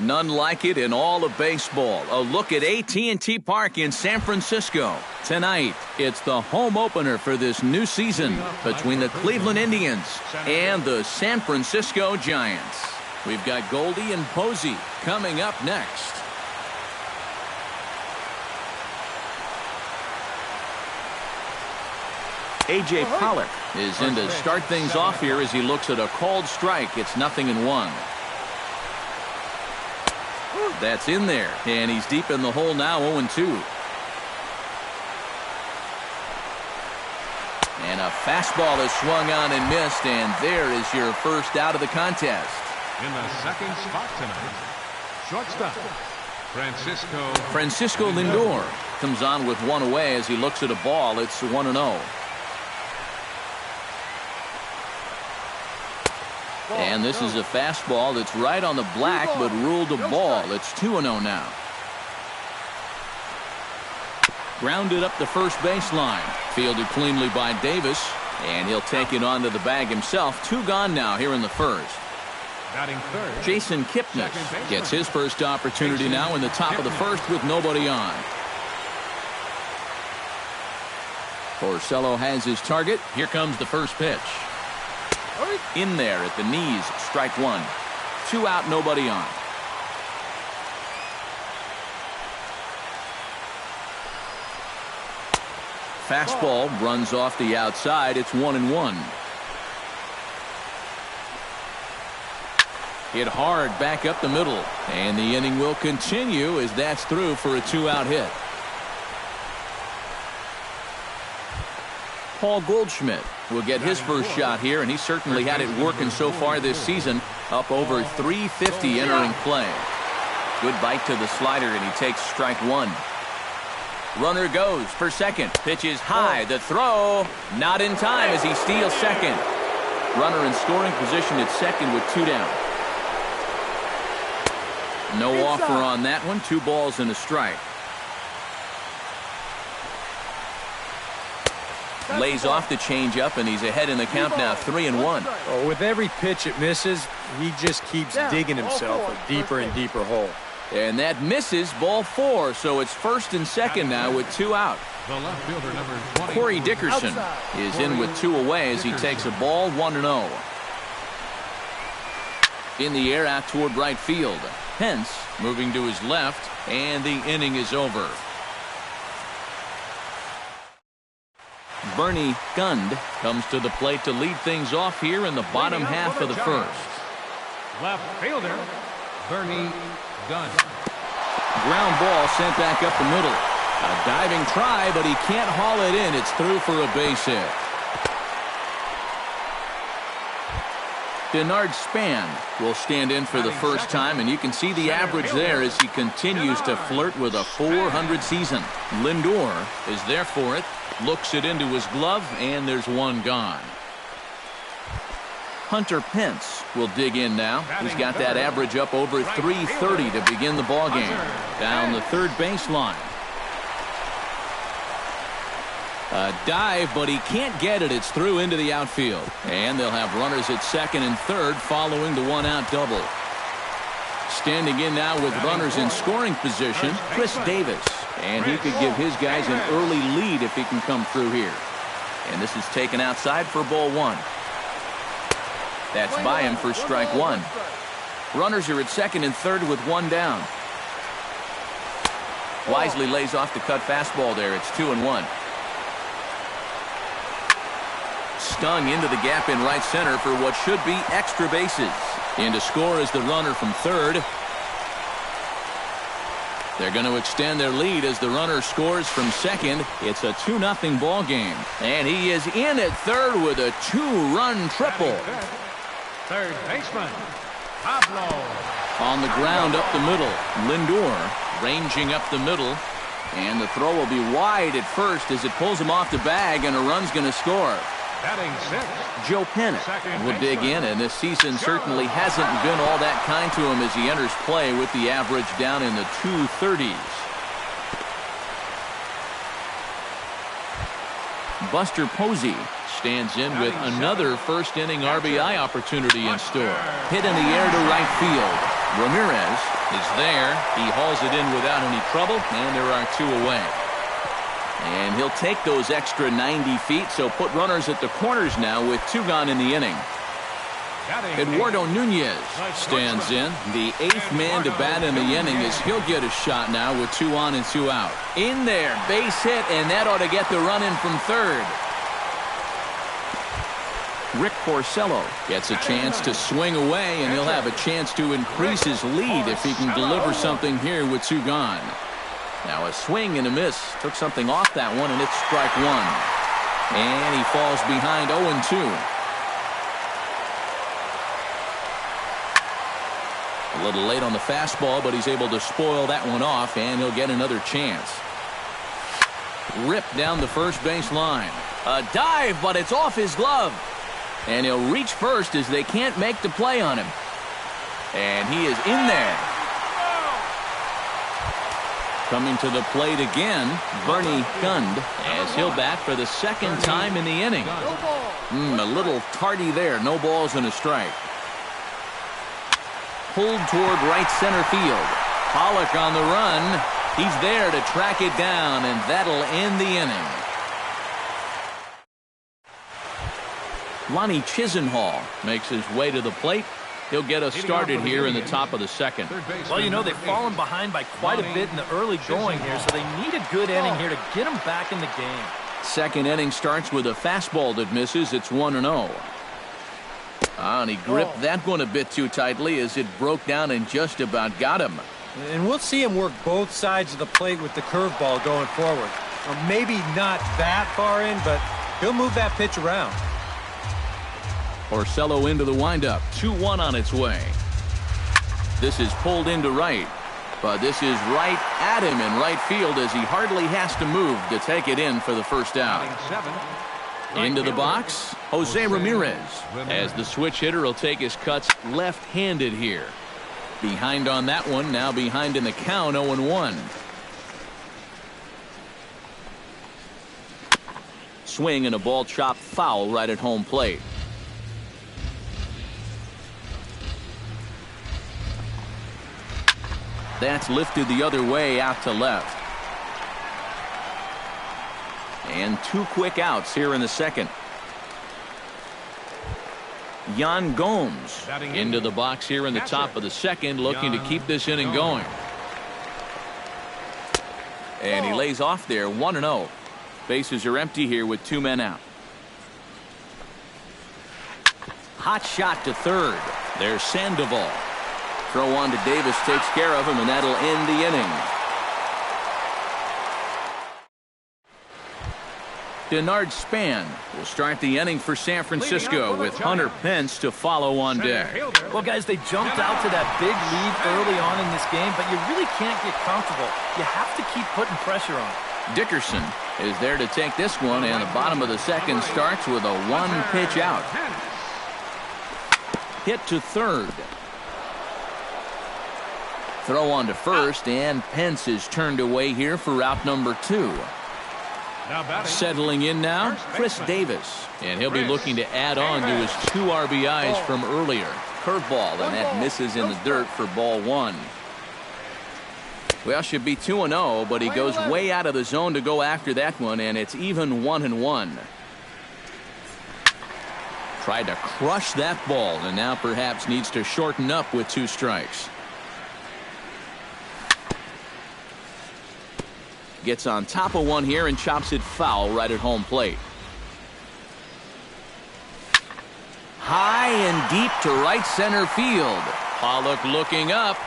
None like it in all of baseball. A look at AT&T Park in San Francisco. Tonight, it's the home opener for this new season between the Cleveland Indians and the San Francisco Giants. We've got Goldie and Posey coming up next. A.J. Pollock is in to start things off here as he looks at a called strike. It's 0-1. That's in there, and he's deep in the hole now, 0-2. And a fastball is swung on and missed, and there is your first out of the contest. In the second spot tonight, shortstop, Francisco Lindor comes on with one away as he looks at a ball. It's 1-0. And this is a fastball that's right on the black, but ruled a ball. It's 2-0 now. Grounded up the first baseline. Fielded cleanly by Davis, and he'll take it onto the bag himself. 2 gone now here in the first. Jason Kipnis gets his first opportunity now in the top of the first with nobody on. Porcello has his target. Here comes the first pitch. In there at the knees, strike 1. 2 out, nobody on. Fastball runs off the outside. It's 1-1. Hit hard back up the middle, and the inning will continue as that's through for a 2-out hit. Paul Goldschmidt will get his first shot here, and he certainly had it working so far this season. Up over 350 entering play. Good bite to the slider, and he takes strike 1. Runner goes for second. Pitch is high. The throw not in time as he steals second. Runner in scoring position at second with 2 down. No offer on that one. 2 balls and a strike. Lays off the changeup, and he's ahead in the count now, 3-1. Oh, with every pitch it misses, he just keeps digging himself a deeper and deeper hole. And that misses, ball 4, so it's first and second now with 2 out. the left fielder, number 20. Corey Dickerson is in with 2 away as he takes a ball, 1-0. In the air out toward right field. Pence moving to his left, and the inning is over. Bernie Gund comes to the plate to lead things off here in the bottom half of the first. Left fielder, Bernie Gund. Ground ball sent back up the middle. A diving try, but he can't haul it in. It's through for a base hit. Denard Span will stand in for the first time, and you can see the average there as he continues to flirt with a .400 season. Lindor is there for it, looks it into his glove, and there's 1 gone. Hunter Pence will dig in now. He's got that average up over .330 to begin the ballgame. Down the third baseline. A dive, but he can't get it. It's through into the outfield. And they'll have runners at second and third following the 1-out double. Standing in now with runners in scoring position, Chris Davis. And he could give his guys an early lead if he can come through here. And this is taken outside for ball 1. That's by him for strike 1. Runners are at second and third with 1 down. Wisely lays off the cut fastball there. It's 2-1. Stung into the gap in right center for what should be extra bases. In to score is the runner from third. They're going to extend their lead as the runner scores from second. It's a 2-0 ball game. And he is in at third with a 2-run triple. Third baseman, Pablo. On the ground up the middle. Lindor ranging up the middle. And the throw will be wide at first as it pulls him off the bag, and a run's going to score. Batting 6. Joe Pennant will dig in, and this season certainly hasn't been all that kind to him as he enters play with the average down in the 230s. Buster Posey stands in with another first-inning RBI opportunity in store. Hit in the air to right field. Ramirez is there. He hauls it in without any trouble, and there are 2 away. And he'll take those extra 90 feet, so put runners at the corners now with 2 gone in the inning. Eduardo Nunez stands in. The 8th man to bat in the inning as he'll get a shot now with 2 on and 2 out. In there, base hit, and that ought to get the run in from third. Rick Porcello gets a chance to swing away, and he'll have a chance to increase his lead if he can deliver something here with 2 gone. Now a swing and a miss. Took something off that one, and it's strike 1. And he falls behind 0-2. A little late on the fastball, but he's able to spoil that one off, and he'll get another chance. Ripped down the first base line. A dive, but it's off his glove. And he'll reach first as they can't make the play on him. And he is in there. Coming to the plate again, Bernie Gund, as he'll bat for the 2nd time in the inning. A little tardy there. No balls and a strike. Pulled toward right center field. Pollock on the run. He's there to track it down, and that'll end the inning. Lonnie Chisenhall makes his way to the plate. He'll get us started here in the top of the 2nd. Well, you know, they've fallen behind by quite a bit in the early going here, so they need a good inning here to get them back in the game. 2nd inning starts with a fastball that misses. It's 1-0. And he gripped that one a bit too tightly as it broke down and just about got him. And we'll see him work both sides of the plate with the curveball going forward. Or maybe not that far in, but he'll move that pitch around. Porcello into the windup. 2-1 on its way. This is pulled into right. But this is right at him in right field as he hardly has to move to take it in for the first out. Into the box, Jose Ramirez, as the switch hitter will take his cuts left-handed here. Behind on that one, now behind in the count, 0-1. Swing and a ball chopped foul right at home plate. That's lifted the other way out to left. And 2 quick outs here in the 2nd. Yan Gomes into the box here in the top of the 2nd, looking to keep this inning going. And he lays off there, 1-0. Bases are empty here with 2 men out. Hot shot to third. There's Sandoval. Throw on to Davis takes care of him, and that'll end the inning. Denard Span will start the inning for San Francisco with Hunter Pence to follow on deck. Well, guys, they jumped out to that big lead early on in this game, but you really can't get comfortable. You have to keep putting pressure on. Dickerson is there to take this one, and the bottom of the 2nd starts with a 1-pitch out. Hit to third. Throw on to first, and Pence is turned away here for out number 2. Settling in now, Chris Davis, and he'll be looking to add on to his 2 RBIs from earlier. Curveball, and that misses in the dirt for ball 1. Well, should be 2-0, but he goes way out of the zone to go after that one, and it's even 1-1. Tried to crush that ball, and now perhaps needs to shorten up with 2 strikes. Gets on top of one here and chops it foul right at home plate. High and deep to right center field. Pollock looking up.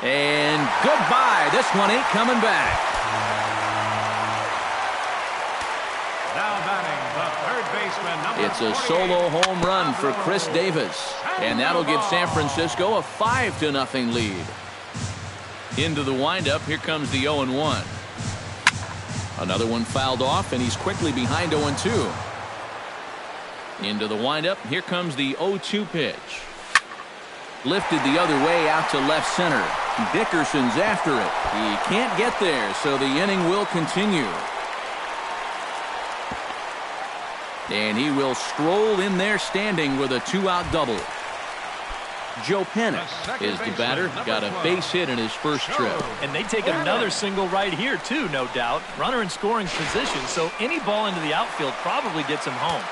And goodbye. This one ain't coming back. Now batting, the 3rd baseman, number It's a solo home run for Chris Davis. And that'll give San Francisco a 5-0 lead. Into the windup, here comes the 0-1. Another one fouled off, and he's quickly behind 0-2. Into the windup, here comes the 0-2 pitch. Lifted the other way out to left center. Dickerson's after it. He can't get there, so the inning will continue. And he will stroll in there standing with a 2-out double. Joe Panic is the batter. Got a base hit in his first trip. And they take another single right here, too, no doubt. Runner in scoring position, so any ball into the outfield probably gets him home.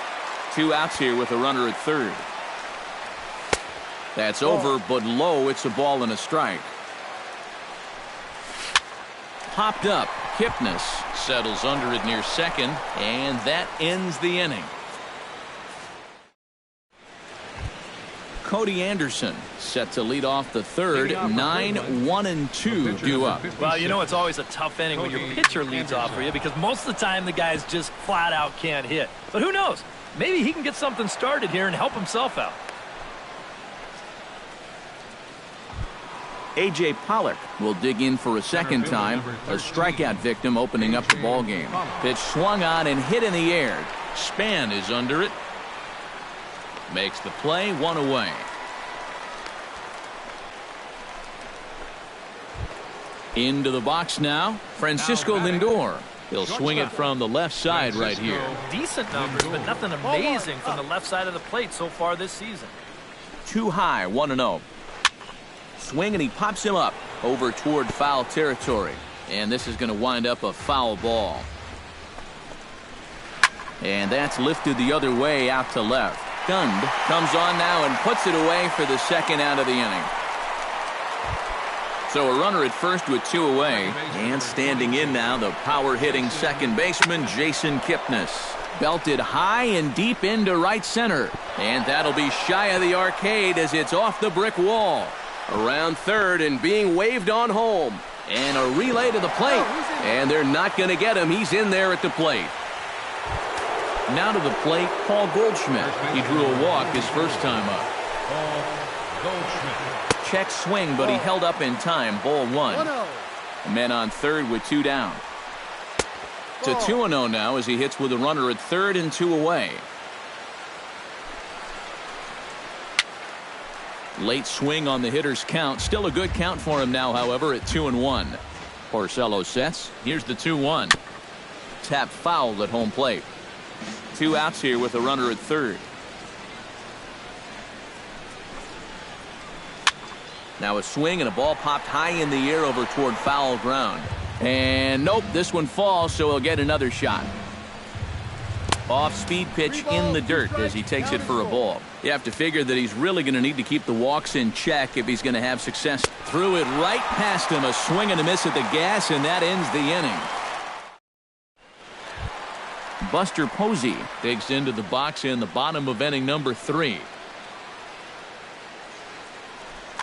2 outs here with a runner at third. That's over, but low. It's a ball and a strike. Popped up. Kipnis settles under it near second, and that ends the inning. Cody Anderson set to lead off the third. 9-1-2 due up. Well, you know it's always a tough inning when your pitcher leads off for you because most of the time the guys just flat out can't hit. But who knows? Maybe he can get something started here and help himself out. A.J. Pollock will dig in for a second time. A strikeout victim opening up the ball game. Pitch swung on and hit in the air. Span is under it. Makes the play, 1 away. Into the box now, Francisco Lindor. He'll swing it from the left side right here. Decent numbers, but nothing amazing from the left side of the plate so far this season. Too high, 1-0. Swing, and he pops him up over toward foul territory. And this is going to wind up a foul ball. And that's lifted the other way out to left. Gund comes on now and puts it away for the second out of the inning. So a runner at first with 2 away. And standing in now, the power-hitting second baseman, Jason Kipnis. Belted high and deep into right center. And that'll be shy of the arcade as it's off the brick wall. Around third and being waved on home. And a relay to the plate. And they're not going to get him. He's in there at the plate. Now to the plate, Paul Goldschmidt. He drew a walk his first time up. Paul Goldschmidt. Check swing, but he held up in time. Ball 1. Men on third with 2 down. To 2-0 now as he hits with a runner at third and 2 away. Late swing on the hitter's count. Still a good count for him now, however, at 2-1. Porcello sets. Here's the 2-1. Tap foul at home plate. 2 outs here with a runner at third. Now a swing and a ball popped high in the air over toward foul ground. And nope, this one falls, so he'll get another shot. Off-speed pitch in the dirt as he takes it for a ball. You have to figure that he's really going to need to keep the walks in check if he's going to have success. Threw it right past him, a swing and a miss at the gas, and that ends the inning. Buster Posey digs into the box in the bottom of inning number 3.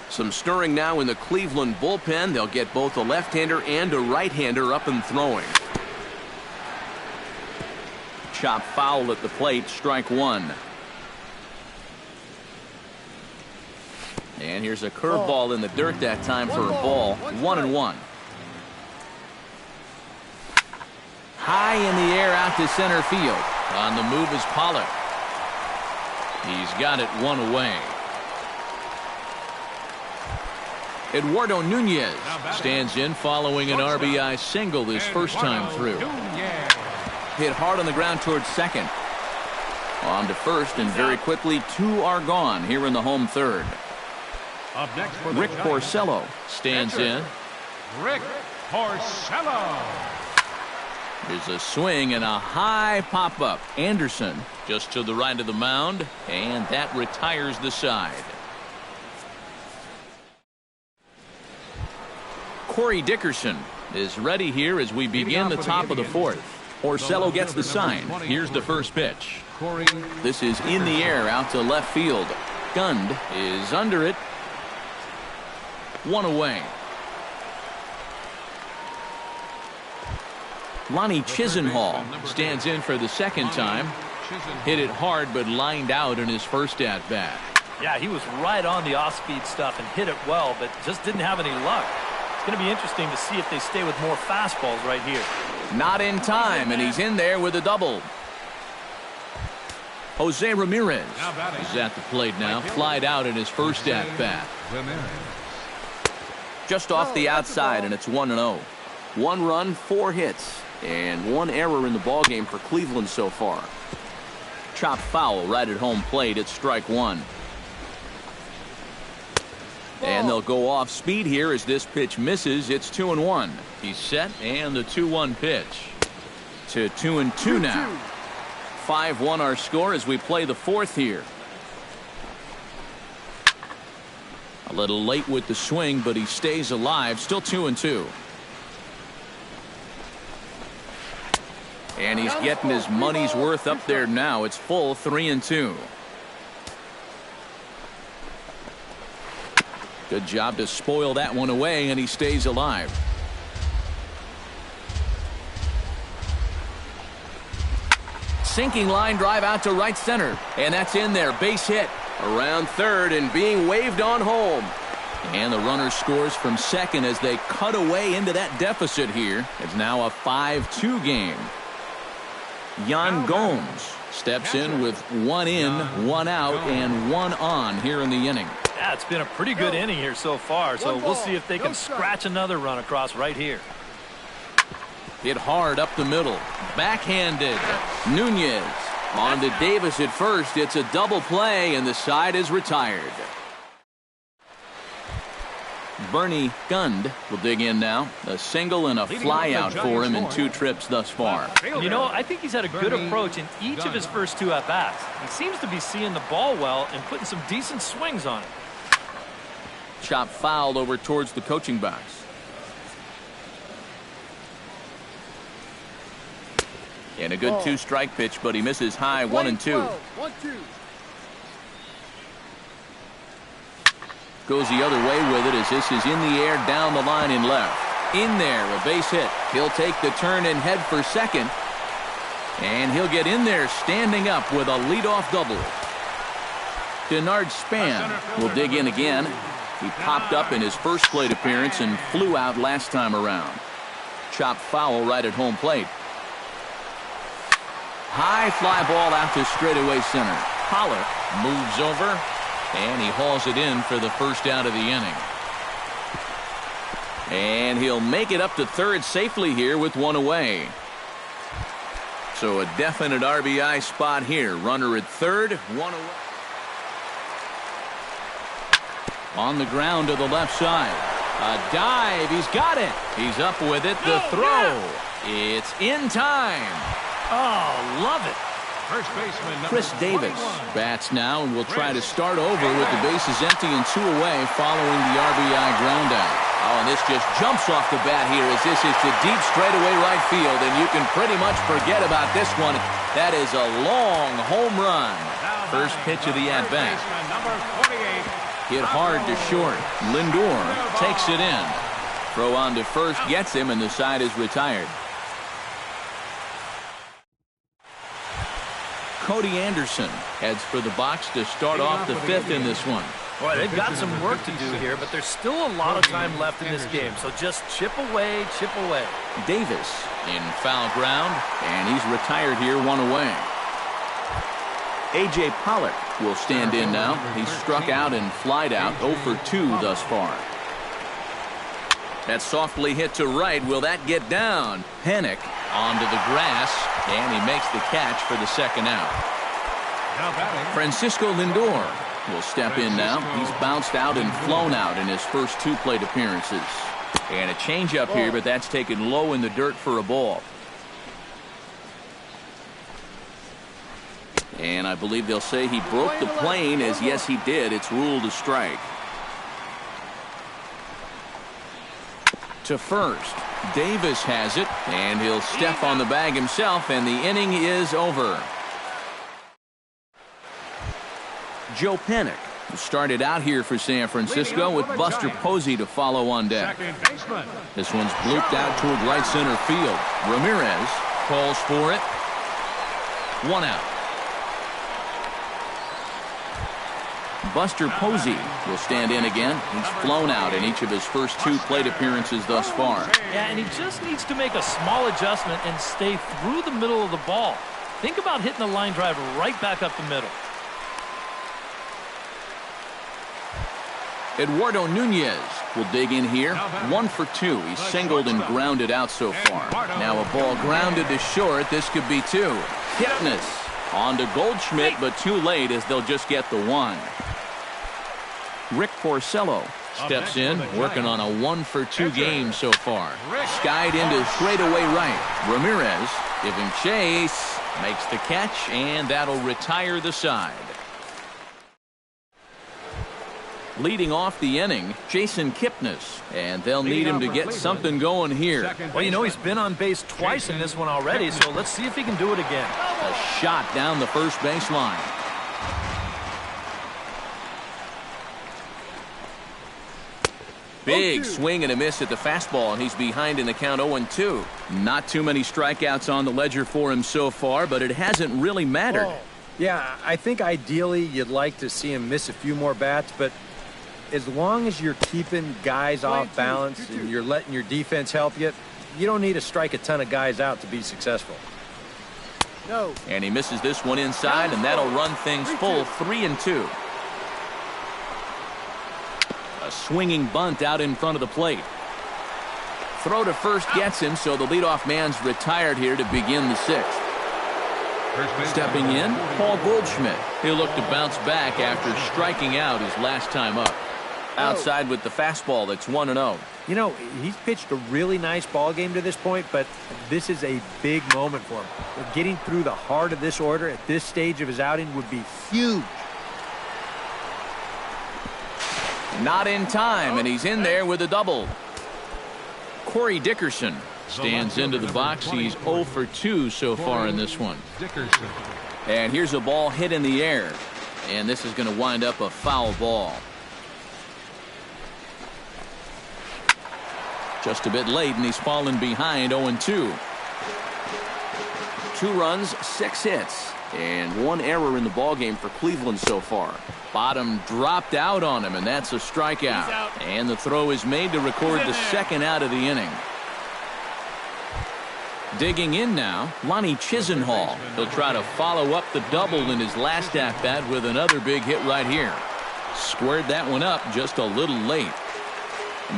Some stirring now in the Cleveland bullpen. They'll get both a left-hander and a right-hander up and throwing. Chop foul at the plate, strike 1. And here's a curveball in the dirt that time for a ball. 1-1. High in the air out to center field. On the move is Pollock. He's got it 1 away. Eduardo Nunez stands in following an RBI single his first time through. Hit hard on the ground towards second. On to first, and very quickly 2 are gone here in the home third. Rick Porcello stands in. Rick Porcello. There's a swing and a high pop-up. Anderson just to the right of the mound, and that retires the side. Corey Dickerson is ready here as we begin the top of the 4th. Porcello gets the sign. Here's the first pitch. This is in the air out to left field. Gund is under it. 1 away. Lonnie Chisenhall stands in for the second time. Hit it hard but lined out in his first at-bat. Yeah, he was right on the off-speed stuff and hit it well, but just didn't have any luck. It's going to be interesting to see if they stay with more fastballs right here. Not in time, and he's in there with a double. Jose Ramirez is at the plate now. Flied out in his first at-bat. Just off the outside, and it's 1-0. 1 run, 4 hits, and 1 error in the ballgame for Cleveland so far. Chop foul right at home plate. It's strike 1. And they'll go off speed here as this pitch misses. It's 2-1. He's set, and the 2-1 pitch. To 2-2 now. 5-1 our score as we play the fourth here. A little late with the swing, but he stays alive. Still 2-2. And he's getting his money's worth up there now. It's full 3-2. Good job to spoil that one away, and he stays alive. Sinking line drive out to right center, and that's in there. Base hit around third and being waved on home. And the runner scores from second as they cut away into that deficit here. It's now a 5-2 game. Yan Gomes steps in with 1 in, 1 out, and 1 on here in the inning. Yeah, it's been a pretty good inning here so far, so we'll see if they can scratch another run across right here. Hit hard up the middle. Backhanded. Nunez on to Davis at first. It's a double play, and the side is retired. Bernie Gund will dig in now. A single and a fly out for him in 2 trips thus far. You know, I think he's had a good approach in each of his first 2 at-bats. He seems to be seeing the ball well and putting some decent swings on it. Chop foul over towards the coaching box. And a good 2-strike pitch, but he misses high. 1-2. Goes the other way with it as this is in the air down the line in left. In there, a base hit. He'll take the turn and head for second. And he'll get in there standing up with a leadoff double. Denard Span will dig in again. He popped up in his first plate appearance and flew out last time around. Chop foul right at home plate. High fly ball out to straightaway center. Pollock moves over, and he hauls it in for the first out of the inning. And he'll make it up to third safely here with 1 away. So a definite RBI spot here. Runner at third, 1 away. On the ground to the left side. A dive. He's got it. He's up with it. The throw. It's in time. Oh, love it. First baseman Chris Davis bats now and will try to start over with the bases empty and 2 away following the RBI ground out. Oh, and this just jumps off the bat here as this is to deep straightaway right field, and you can pretty much forget about this one. That is a long home run. First pitch of the at-bat. Hit hard to short. Lindor takes it in. Throw on to first, gets him, and the side is retired. Cody Anderson heads for the box to start off the 5th in this one. Boy, they've got some work to do here, but there's still a lot of time left in this game, so just chip away, chip away. Davis in foul ground, and he's retired here 1 away. A.J. Pollock will stand in now. He's struck out and flied out 0 for 2 thus far. That softly hit to right. Will that get down? Panic onto the grass, and he makes the catch for the second out. Francisco Lindor will step in now. He's bounced out and flown out in his first 2 plate appearances. And a changeup here, but that's taken low in the dirt for a ball. And I believe they'll say he broke the plane, as yes he did. It's ruled a strike. To first. Davis has it, and he'll step on the bag himself, and the inning is over. Joe Panic started out here for San Francisco with Buster Posey to follow on deck. This one's blooped out toward right center field. Ramirez calls for it. 1 out. Buster Posey will stand in again. He's flown out in each of his first 2 plate appearances thus far. Yeah, and he just needs to make a small adjustment and stay through the middle of the ball. Think about hitting the line drive right back up the middle. Eduardo Nunez will dig in here. 1 for 2. He's singled and grounded out so far. Now a ball grounded to short. This could be 2. Kipnis on to Goldschmidt, but too late as they'll just get the 1. Rick Porcello Steps in, working on a 1-for-2 game so far. Skied into straightaway right. Ramirez giving chase, makes the catch, and that'll retire the side. Leading off the inning, Jason Kipnis, and they'll need him to get something going here. Well, you know, he's been on base twice in this one already, so let's see if he can do it again. A shot down the first baseline. Big swing and a miss at the fastball, and he's behind in the count 0-2. Not too many strikeouts on the ledger for him so far, but it hasn't really mattered. Yeah, I think ideally you'd like to see him miss a few more bats, but as long as you're keeping guys off balance and you're letting your defense help you, you don't need to strike a ton of guys out to be successful. No. And he misses this one inside, and that'll run things full 3-2. A swinging bunt out in front of the plate. Throw to first gets him, so the leadoff man's retired here to begin the sixth. Stepping in, Paul Goldschmidt. He'll look to bounce back after striking out his last time up. Outside with the fastball, that's 1-0. You know, he's pitched a really nice ball game to this point, but this is a big moment for him. Getting through the heart of this order at this stage of his outing would be huge. Not in time, and he's in there with a double. Corey Dickerson stands into the box. He's 0 for 2 so far in this one. And here's a ball hit in the air, and this is going to wind up a foul ball. Just a bit late, and he's fallen behind 0-2. 2 runs, 6 hits, and 1 error in the ballgame for Cleveland so far. Bottom dropped out on him, and that's a strikeout. And the throw is made to record the second out of the inning. Digging in now, Lonnie Chisenhall. He'll try to follow up the double in his last at-bat with another big hit right here. Squared that one up just a little late.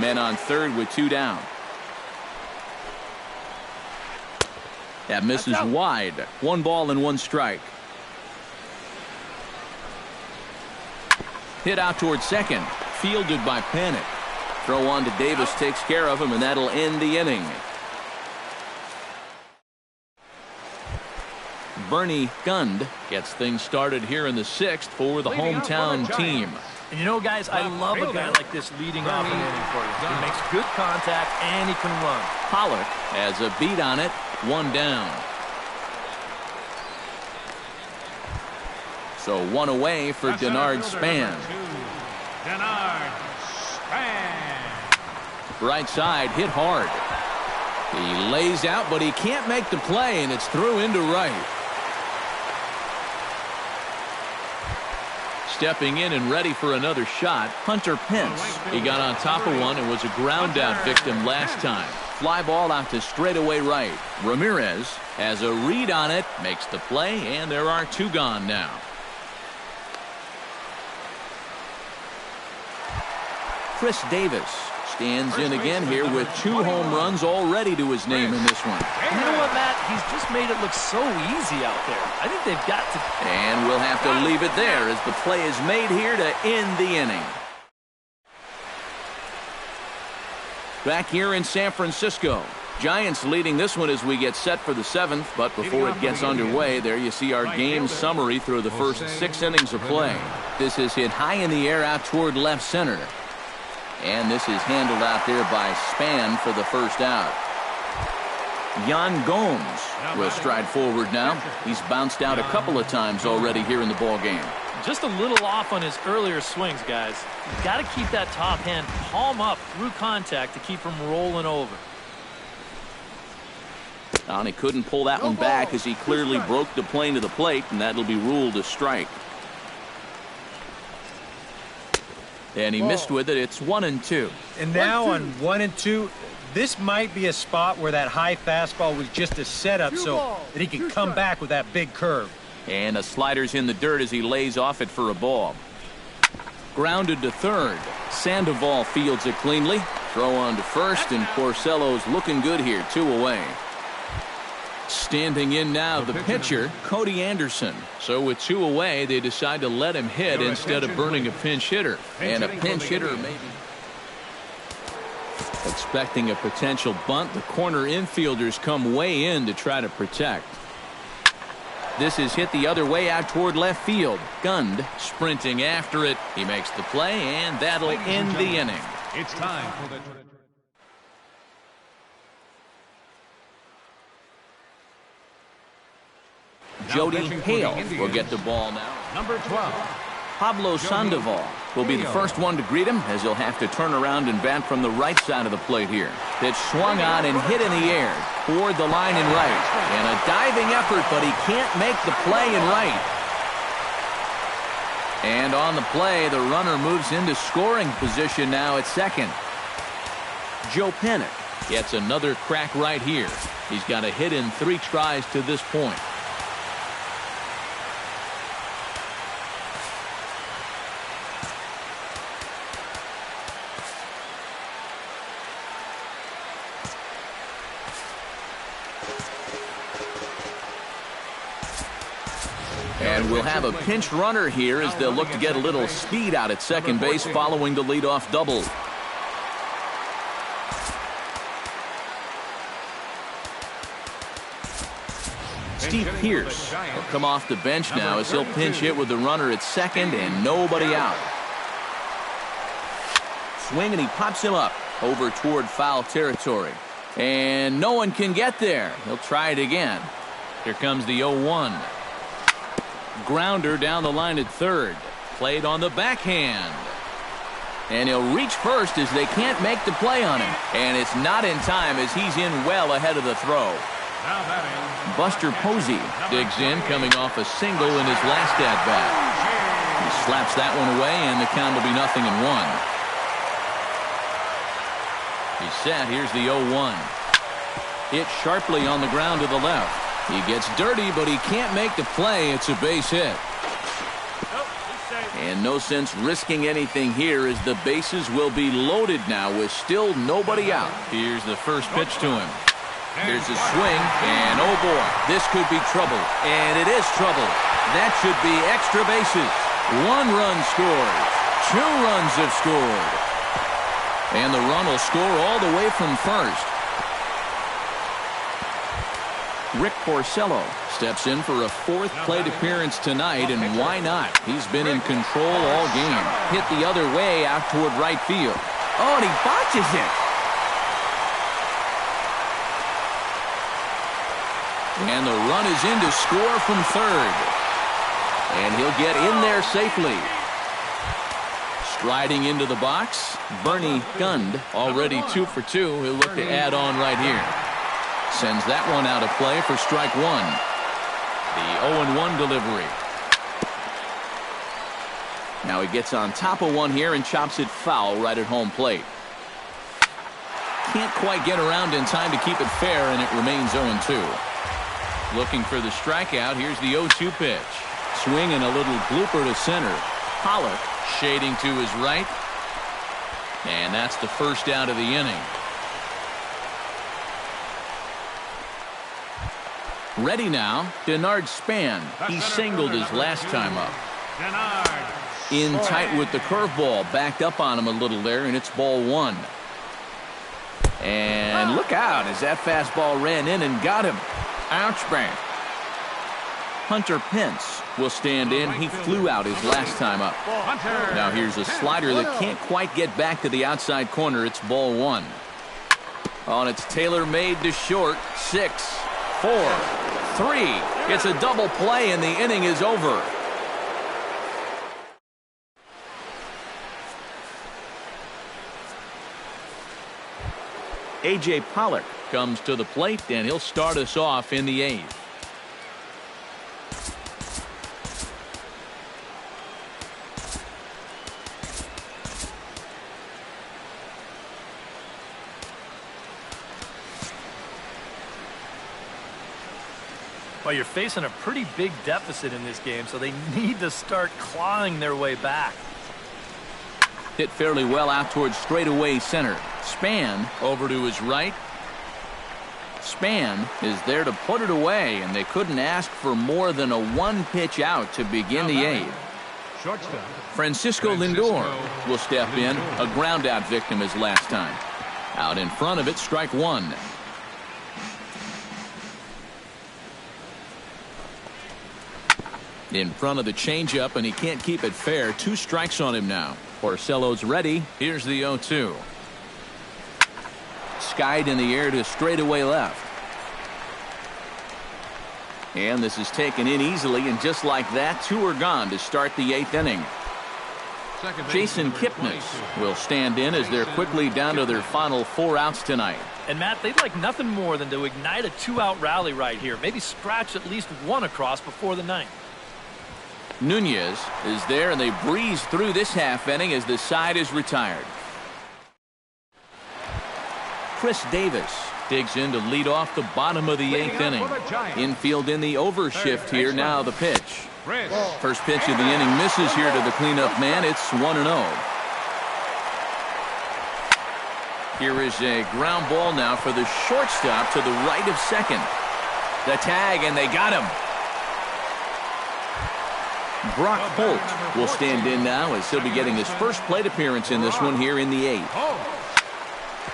Men on third with 2 down. That misses wide. 1 ball and 1 strike. Hit out towards second. Fielded by Panic. Throw on to Davis takes care of him, and that'll end the inning. Bernie Gund gets things started here in the 6th for the hometown team. And you know, guys, I love a guy like this leading off an inning for you. He makes good contact and he can run. Pollock has a beat on it. 1 down. So 1 away for Denard Span. Denard Span. Right side hit hard. He lays out, but he can't make the play, and it's through into right. Stepping in and ready for another shot, Hunter Pence. He got on top of one and was a ground out victim last time. Fly ball out to straightaway right. Ramirez has a read on it, makes the play, and there are 2 gone now. Chris Davis stands in again here with 2 home runs already to his name in this one. You know what, Matt? He's just made it look so easy out there. I think they've got to... And we'll have to leave it there as the play is made here to end the inning. Back here in San Francisco. Giants leading this one as we get set for the 7th, but before it gets underway, there you see our game summary through the first 6 innings of play. This is hit high in the air out toward left center. And this is handled out there by Span for the first out. Yan Gomes will stride forward now. He's bounced out a couple of times already here in the ball game. Just a little off on his earlier swings, guys. You've got to keep that top hand palm up through contact to keep him rolling over. And he couldn't pull that one back as he clearly broke the plane to the plate, and that'll be ruled a strike. And he missed with it. It's 1-2. And now on 1-2, this might be a spot where that high fastball was just a setup so that he can come back with that big curve. And a slider's in the dirt as he lays off it for a ball. Grounded to third. Sandoval fields it cleanly. Throw on to first, and Porcello's looking good here. 2 away. Standing in now, the pitcher, Cody Anderson. So with 2 away, they decide to let him hit instead of burning a pinch hitter. And a pinch hitter maybe. Expecting a potential bunt, the corner infielders come way in to try to protect. This is hit the other way out toward left field. Gund sprinting after it. He makes the play, and that'll end the inning. It's time for the... Jody Hale will get the ball now. Number 12. Pablo Sandoval will be the first one to greet him, as he'll have to turn around and bat from the right side of the plate here. Pitch swung on and hit in the air toward the line in right. And a diving effort, but he can't make the play in right. And on the play, the runner moves into scoring position now at second. Joe Panik gets another crack right here. He's got a hit in 3 tries to this point. And we'll have a pinch runner here as they'll look to get a little speed out at second base following the leadoff double. Steve Pearce will come off the bench now as he'll pinch hit with the runner at second and nobody out. Swing, and he pops him up over toward foul territory. And no one can get there. He'll try it again. Here comes the 0-1. Grounder down the line at third. Played on the backhand. And he'll reach first as they can't make the play on him. And it's not in time as he's in well ahead of the throw. Buster Posey digs in, coming off a single in his last at-bat. He slaps that one away, and the count will be 0-1. He's set. Here's the 0-1. Hit sharply on the ground to the left. He gets dirty, but he can't make the play. It's a base hit. And no sense risking anything here as the bases will be loaded now with still nobody out. Here's the first pitch to him. Here's a swing, and oh boy, this could be trouble. And it is trouble. That should be extra bases. 1 run scores. 2 runs have scored. And the run will score all the way from first. Rick Porcello steps in for a 4th plate appearance tonight, and why not? He's been in control all game. Hit the other way out toward right field. Oh, and he botches it. And the run is in to score from third. And he'll get in there safely. Striding into the box, Bernie Gund, already 2 for 2. He'll look to add on right here. Sends that one out of play for strike 1. The 0-1 delivery. Now he gets on top of one here and chops it foul right at home plate. Can't quite get around in time to keep it fair, and it remains 0-2. Looking for the strikeout. Here's the 0-2 pitch. Swing and a little blooper to center. Pollock shading to his right. And that's the first out of the inning. Ready now, Denard Span. He singled his last time up. In tight with the curveball. Backed up on him a little there, and it's ball 1. And look out as that fastball ran in and got him. Ouch, bang. Hunter Pence will stand in. He flew out his last time up. Now here's a slider that can't quite get back to the outside corner. It's ball 1. Oh, and it's tailor-made to short. 6, 4, 3. It's a double play, and the inning is over. A.J. Pollock comes to the plate, and he'll start us off in the 8th. Well, you're facing a pretty big deficit in this game, so they need to start clawing their way back. Hit fairly well out towards straightaway center. Span over to his right. Span is there to put it away, and they couldn't ask for more than a 1 pitch out to begin the 8th. Francisco Lindor will step in, a ground out victim his last time. Out in front of it, strike one. In front of the changeup, and he can't keep it fair. 2 strikes on him now. Porcello's ready. Here's the 0-2. Skied in the air to straightaway left. And this is taken in easily, and just like that, 2 are gone to start the 8th inning. Jason Kipnis will stand in as they're quickly down to their final 4 outs tonight. And Matt, they'd like nothing more than to ignite a 2-out rally right here. Maybe scratch at least 1 across before the 9th. Nunez is there, and they breeze through this half inning as the side is retired. Chris Davis digs in to lead off the bottom of the 8th inning. Infield in the overshift here. Now the pitch. First pitch of the inning misses here to the cleanup man. It's 1-0. Here is a ground ball now for the shortstop to the right of second. The tag, and they got him. Brock Holt will stand in now as he'll be getting his first plate appearance in this one here in the 8th.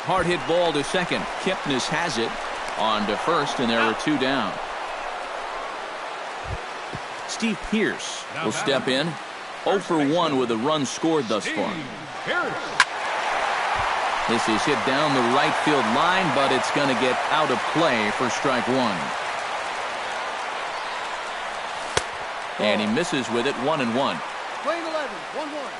Hard hit ball to second. Kipnis has it on to first, and there are 2 down. Steve Pearce will step in. 0 for 1 with a run scored thus far. This is hit down the right field line, but it's going to get out of play for strike 1. And he misses with it. 1-1. Playing 11, 1-1.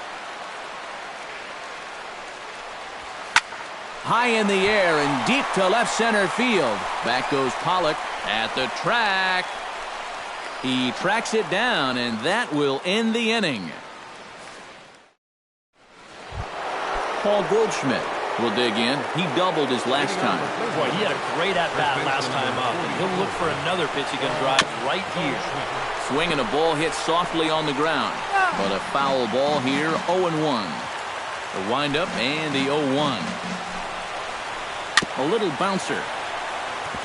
High in the air and deep to left center field. Back goes Pollock at the track. He tracks it down, and that will end the inning. Paul Goldschmidt will dig in. He doubled his last time. Boy, he had a great at-bat last time up, and he'll look for another pitch he can drive right here. Swinging a ball hit softly on the ground, but a foul ball here. 0-1. The windup and the 0-1. A little bouncer.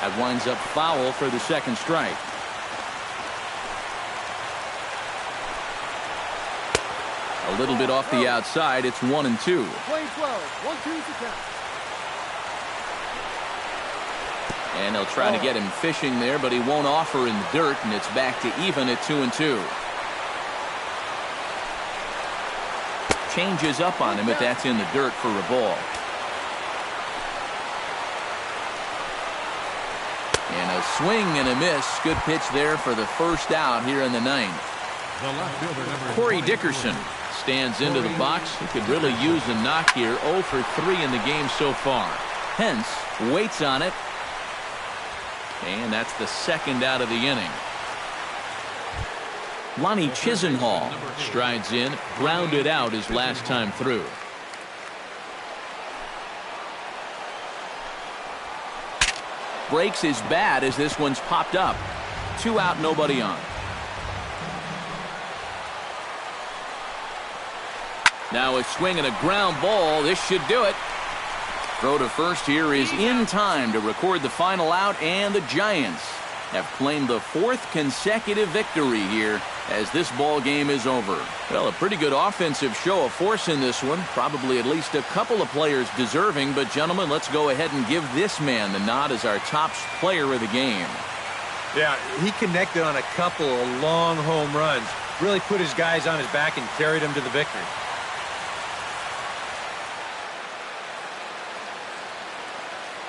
That winds up foul for the second strike. A little bit off the outside. It's 1-2. Playing 12, 1-2 to count. And they'll try to get him fishing there, but he won't offer in the dirt, and it's back to even at 2-2. Changes up on him, but that's in the dirt for a ball. And a swing and a miss. Good pitch there for the first out here in the 9th. Corey Dickerson stands into the box. He could really use a knock here. 0 for 3 in the game so far. Hence waits on it. And that's the second out of the inning. Lonnie Chisenhall strides in, grounded out his last time through. Breaks his bat as this one's popped up. 2 out, nobody on. Now a swing and a ground ball. This should do it. Throw to first here is in time to record the final out, and the Giants have claimed the 4th consecutive victory here as this ball game is over. Well, a pretty good offensive show of force in this one. Probably at least a couple of players deserving, but gentlemen, let's go ahead and give this man the nod as our top player of the game. Yeah, he connected on a couple of long home runs. Really put his guys on his back and carried them to the victory.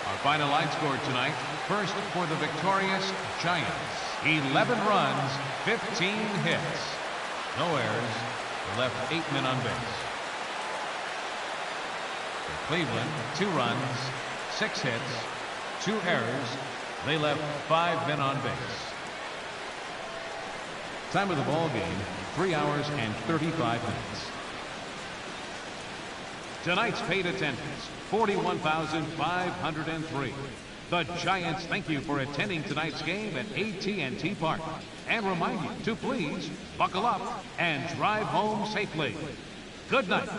Our final line score tonight. First for the victorious Giants. 11 runs, 15 hits. No errors. They left 8 men on base. For Cleveland, 2 runs, 6 hits, 2 errors. They left 5 men on base. Time of the ball game, 3 hours and 35 minutes. Tonight's paid attendance, 41,503. The Giants thank you for attending tonight's game at AT&T Park and remind you to please buckle up and drive home safely. Good night.